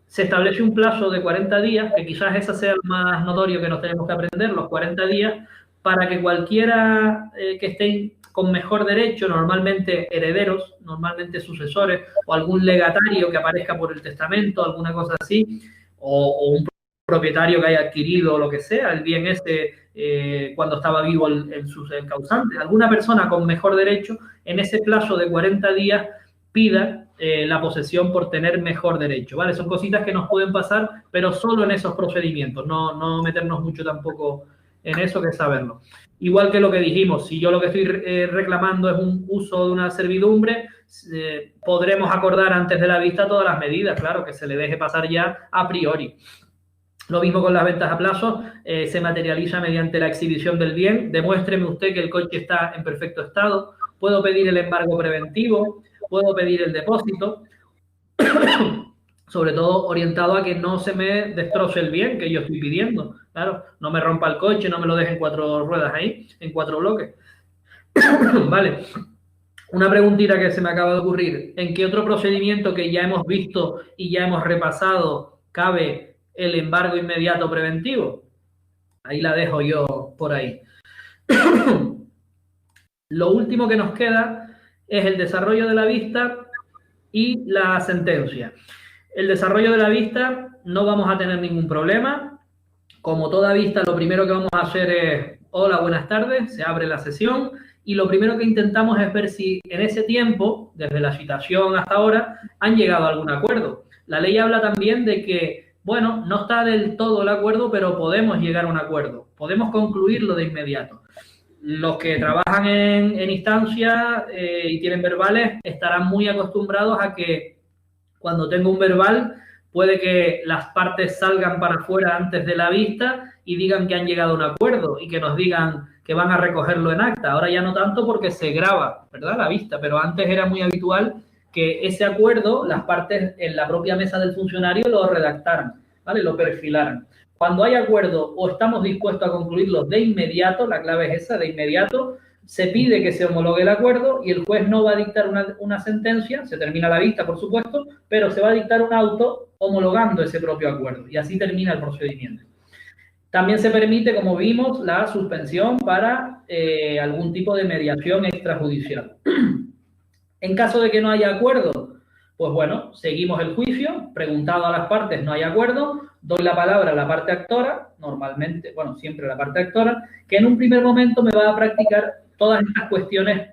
Se establece un plazo de 40 días, que quizás ese sea el más notorio que nos tenemos que aprender, los 40 días, para que cualquiera que esté con mejor derecho, normalmente herederos, normalmente sucesores, o algún legatario que aparezca por el testamento, alguna cosa así, o un propietario que haya adquirido lo que sea, el bien cuando estaba vivo el causante, alguna persona con mejor derecho, en ese plazo de 40 días pida la posesión por tener mejor derecho, ¿vale? Son cositas que nos pueden pasar, pero solo en esos procedimientos, no meternos mucho tampoco en eso, que saberlo. Igual que lo que dijimos, si yo lo que estoy reclamando es un uso de una servidumbre, podremos acordar antes de la vista todas las medidas, claro, que se le deje pasar ya a priori. Lo mismo con las ventas a plazo, se materializa mediante la exhibición del bien. Demuéstreme usted que el coche está en perfecto estado. Puedo pedir el embargo preventivo, puedo pedir el depósito, sobre todo orientado a que no se me destroce el bien que yo estoy pidiendo. Claro, no me rompa el coche, no me lo deje en 4 ruedas ahí, en 4 bloques. Vale. Una preguntita que se me acaba de ocurrir. ¿En qué otro procedimiento que ya hemos visto y ya hemos repasado cabe el embargo inmediato preventivo? Ahí la dejo yo por ahí. Lo último que nos queda es el desarrollo de la vista y la sentencia. El desarrollo de la vista no vamos a tener ningún problema. Como toda vista, lo primero que vamos a hacer es: hola, buenas tardes, se abre la sesión, y lo primero que intentamos es ver si en ese tiempo, desde la citación hasta ahora, han llegado a algún acuerdo. La ley habla también de que, bueno, no está del todo el acuerdo, pero podemos llegar a un acuerdo, podemos concluirlo de inmediato. Los que trabajan en instancia y tienen verbales estarán muy acostumbrados a que cuando tengo un verbal puede que las partes salgan para afuera antes de la vista y digan que han llegado a un acuerdo, y que nos digan que van a recogerlo en acta. Ahora ya no tanto porque se graba, ¿verdad?, la vista, pero antes era muy habitual que ese acuerdo, las partes en la propia mesa del funcionario lo redactaran, ¿vale?, lo perfilaran. Cuando hay acuerdo o estamos dispuestos a concluirlo de inmediato, la clave es esa, de inmediato, se pide que se homologue el acuerdo y el juez no va a dictar una sentencia, se termina la vista, por supuesto, pero se va a dictar un auto homologando ese propio acuerdo y así termina el procedimiento. También se permite, como vimos, la suspensión para algún tipo de mediación extrajudicial. En caso de que no haya acuerdo, pues bueno, seguimos el juicio, preguntado a las partes, no hay acuerdo, doy la palabra a la parte actora, normalmente, bueno, siempre la parte actora, que en un primer momento me va a practicar todas estas cuestiones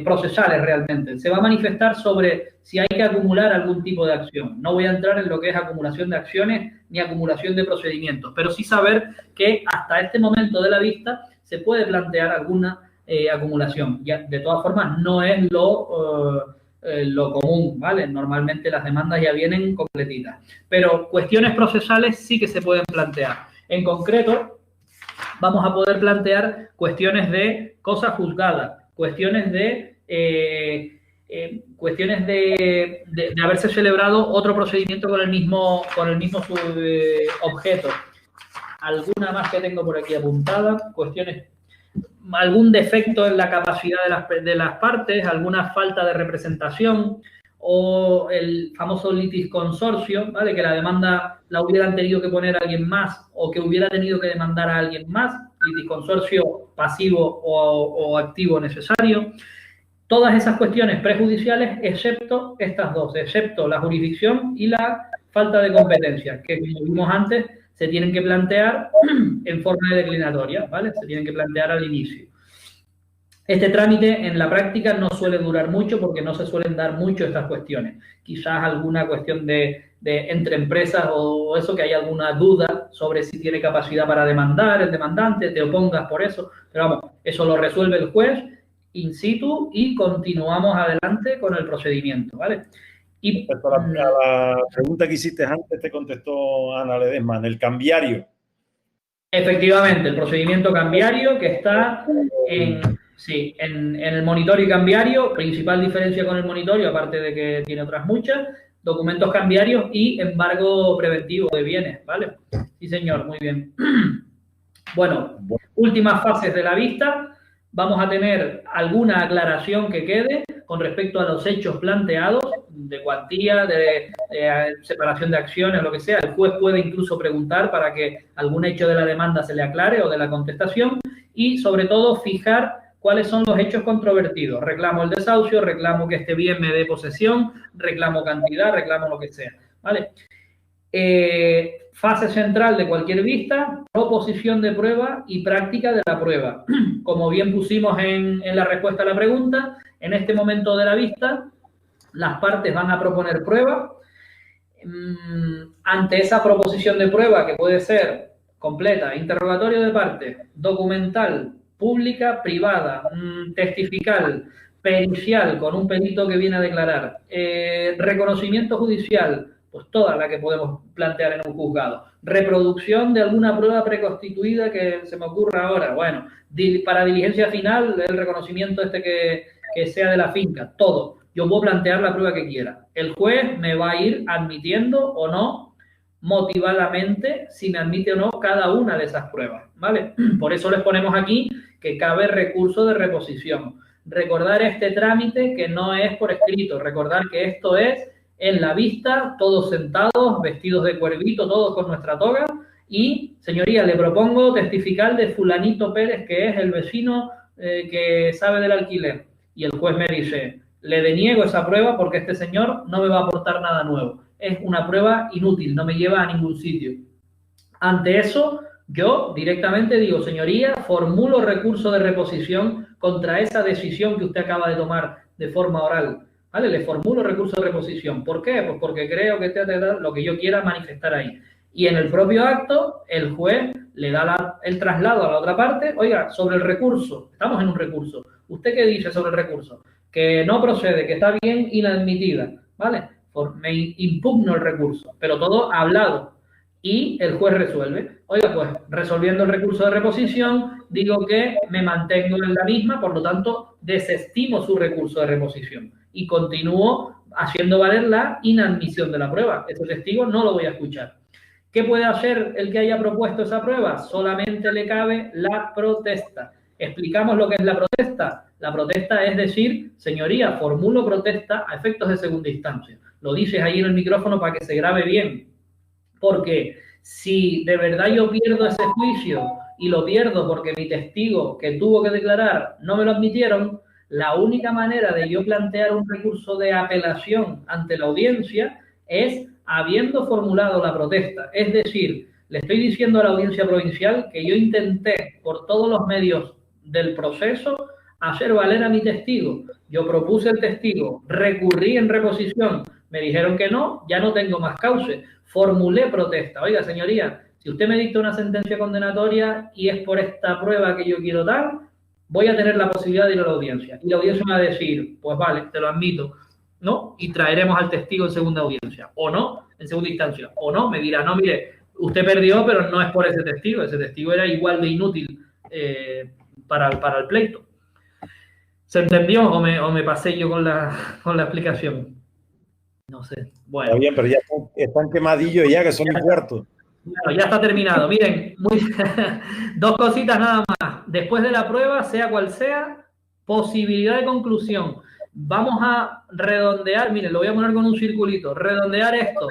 procesales realmente. Se va a manifestar sobre si hay que acumular algún tipo de acción. No voy a entrar en lo que es acumulación de acciones ni acumulación de procedimientos, pero sí saber que hasta este momento de la vista se puede plantear alguna acumulación. Ya, de todas formas, no es lo común, ¿vale? Normalmente las demandas ya vienen completitas. Pero cuestiones procesales sí que se pueden plantear. En concreto, vamos a poder plantear cuestiones de cosas juzgadas, cuestiones de haberse celebrado otro procedimiento con el mismo objeto. Alguna más que tengo por aquí apuntada, cuestiones, algún defecto en la capacidad de las partes, alguna falta de representación o el famoso litis consorcio, ¿vale?, que la demanda la hubieran tenido que poner a alguien más o que hubiera tenido que demandar a alguien más, litis consorcio pasivo o activo necesario. Todas esas cuestiones prejudiciales, excepto estas dos, excepto la jurisdicción y la falta de competencia, que como vimos antes, se tienen que plantear en forma de declinatoria, ¿vale? Se tienen que plantear al inicio. Este trámite en la práctica no suele durar mucho porque no se suelen dar mucho estas cuestiones. Quizás alguna cuestión de entre empresas o eso, que hay alguna duda sobre si tiene capacidad para demandar el demandante, te opongas por eso. Pero vamos, eso lo resuelve el juez in situ y continuamos adelante con el procedimiento, ¿vale? Y respecto a la pregunta que hiciste antes, te contestó Ana Ledesma, en el cambiario. Efectivamente, el procedimiento cambiario que está en el monitorio cambiario, principal diferencia con el monitorio, aparte de que tiene otras muchas, documentos cambiarios y embargo preventivo de bienes, ¿vale? Sí, señor, muy bien. Bueno, últimas fases de la vista. Vamos a tener alguna aclaración que quede con respecto a los hechos planteados, de cuantía, de separación de acciones, lo que sea. El juez puede incluso preguntar para que algún hecho de la demanda se le aclare o de la contestación y, sobre todo, fijar cuáles son los hechos controvertidos. Reclamo el desahucio, reclamo que este bien me dé posesión, reclamo cantidad, reclamo lo que sea, ¿vale? Fase central de cualquier vista, proposición de prueba y práctica de la prueba. Como bien pusimos en la respuesta a la pregunta, en este momento de la vista, las partes van a proponer prueba. Ante esa proposición de prueba, que puede ser completa, interrogatorio de parte, documental, pública, privada, testifical, pericial, con un perito que viene a declarar, reconocimiento judicial, pues toda la que podemos plantear en un juzgado. Reproducción de alguna prueba preconstituida que se me ocurra ahora. Bueno, para diligencia final, el reconocimiento que sea de la finca, todo. Yo puedo plantear la prueba que quiera. El juez me va a ir admitiendo o no, motivadamente, si me admite o no cada una de esas pruebas, ¿vale? Por eso les ponemos aquí que cabe recurso de reposición. Recordar este trámite que no es por escrito. Recordar que esto es en la vista, todos sentados, vestidos de cuervito, todos con nuestra toga. Y, señoría, le propongo testificar de fulanito Pérez, que es el vecino que sabe del alquiler. Y el juez me dice, le deniego esa prueba porque este señor no me va a aportar nada nuevo. Es una prueba inútil, no me lleva a ningún sitio. Ante eso, yo directamente digo, señoría, formulo recurso de reposición contra esa decisión que usted acaba de tomar de forma oral. ¿Vale? Le formulo recurso de reposición. ¿Por qué? Pues porque creo que lo que yo quiera manifestar ahí. Y en el propio acto, el juez le da el traslado a la otra parte. Oiga, sobre el recurso, estamos en un recurso. ¿Usted qué dice sobre el recurso? Que no procede, que está bien inadmitida, ¿vale? Me impugno el recurso, pero todo hablado. y el juez resuelve. Oiga, pues resolviendo el recurso de reposición, digo que me mantengo en la misma, por lo tanto, desestimo su recurso de reposición y continúo haciendo valer la inadmisión de la prueba. Ese testigo no lo voy a escuchar. ¿Qué puede hacer el que haya propuesto esa prueba? Solamente le cabe la protesta. ¿Explicamos lo que es la protesta? La protesta es decir, señoría, formulo protesta a efectos de segunda instancia. Lo dices ahí en el micrófono para que se grabe bien. Porque si de verdad yo pierdo ese juicio y lo pierdo porque mi testigo que tuvo que declarar no me lo admitieron, la única manera de yo plantear un recurso de apelación ante la audiencia es habiendo formulado la protesta. Es decir, le estoy diciendo a la audiencia provincial que yo intenté por todos los medios del proceso hacer valer a mi testigo. Yo propuse el testigo, recurrí en reposición, me dijeron que no, ya no tengo más cauce. Formulé protesta. Oiga, señoría, si usted me dicta una sentencia condenatoria y es por esta prueba que yo quiero dar, voy a tener la posibilidad de ir a la audiencia. Y la audiencia me va a decir, pues vale, te lo admito, ¿no? Y traeremos al testigo en segunda audiencia. O no, en segunda instancia. O no, me dirá, no, mire, usted perdió, pero no es por ese testigo. Ese testigo era igual de inútil para el pleito. ¿Se entendió o me pasé yo con la explicación? No sé. Bueno. Está bien, pero ya están quemadillos ya, que son un cuarto. Bueno, ya está terminado. Miren, dos cositas nada más. Después de la prueba, sea cual sea, posibilidad de conclusión. Vamos a redondear, miren, lo voy a poner con un circulito. Redondear esto.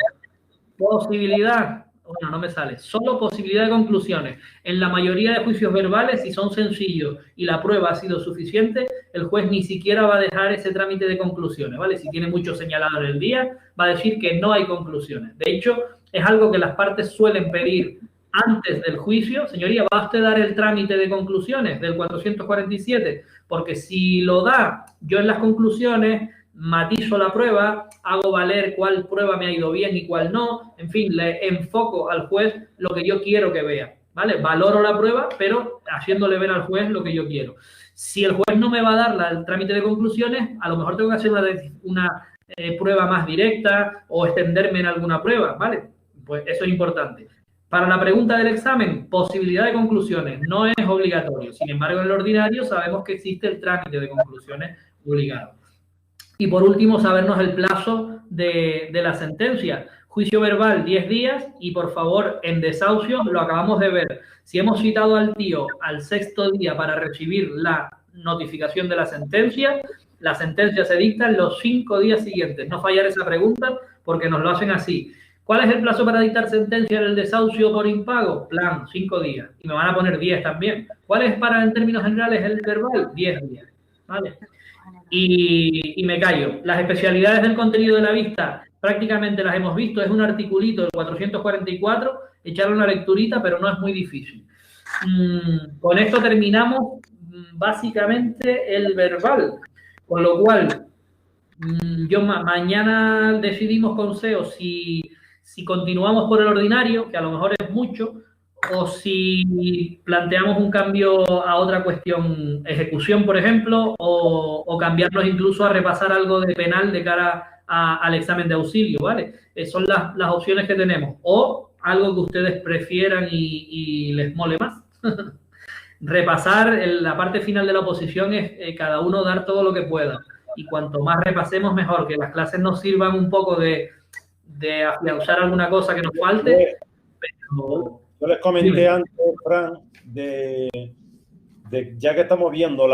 Posibilidad. Bueno, no me sale. Solo posibilidad de conclusiones. En la mayoría de juicios verbales, si son sencillos y la prueba ha sido suficiente, el juez ni siquiera va a dejar ese trámite de conclusiones, ¿vale? Si tiene mucho señalado en el día, va a decir que no hay conclusiones. De hecho, es algo que las partes suelen pedir antes del juicio. Señoría, ¿va usted a dar el trámite de conclusiones del 447? Porque si lo da, yo en las conclusiones matizo la prueba, hago valer cuál prueba me ha ido bien y cuál no, en fin, le enfoco al juez lo que yo quiero que vea, ¿vale? Valoro la prueba, pero haciéndole ver al juez lo que yo quiero. Si el juez no me va a dar el trámite de conclusiones, a lo mejor tengo que hacer una prueba más directa o extenderme en alguna prueba, ¿vale? Pues eso es importante. Para la pregunta del examen, posibilidad de conclusiones no es obligatorio. Sin embargo, en el ordinario sabemos que existe el trámite de conclusiones obligado. Y por último, sabernos el plazo de la sentencia. Juicio verbal, 10 días y, por favor, en desahucio, lo acabamos de ver. Si hemos citado al tío al 6º día para recibir la notificación de la sentencia se dicta en los 5 días siguientes. No fallar esa pregunta porque nos lo hacen así. ¿Cuál es el plazo para dictar sentencia en el desahucio por impago? Plan, 5 días. Y me van a poner 10 también. ¿Cuál es en términos generales el verbal? 10 días. ¿Vale? Y me callo. Las especialidades del contenido de la vista prácticamente las hemos visto. Es un articulito del 444. Echarle una lecturita, pero no es muy difícil. Con esto terminamos básicamente el verbal. Con lo cual, mañana decidimos con SEO si continuamos por el ordinario, que a lo mejor es mucho, o si planteamos un cambio a otra cuestión, ejecución, por ejemplo, o cambiarnos incluso a repasar algo de penal de cara al examen de auxilio, ¿vale? Son las opciones que tenemos. O algo que ustedes prefieran y les mole más. Repasar la parte final de la oposición es cada uno dar todo lo que pueda. Y cuanto más repasemos, mejor. Que las clases nos sirvan un poco de afianzar alguna cosa que nos falte. Pero... Yo les comenté antes, Fran, ya que estamos viendo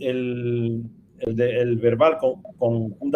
el verbal conjuntamente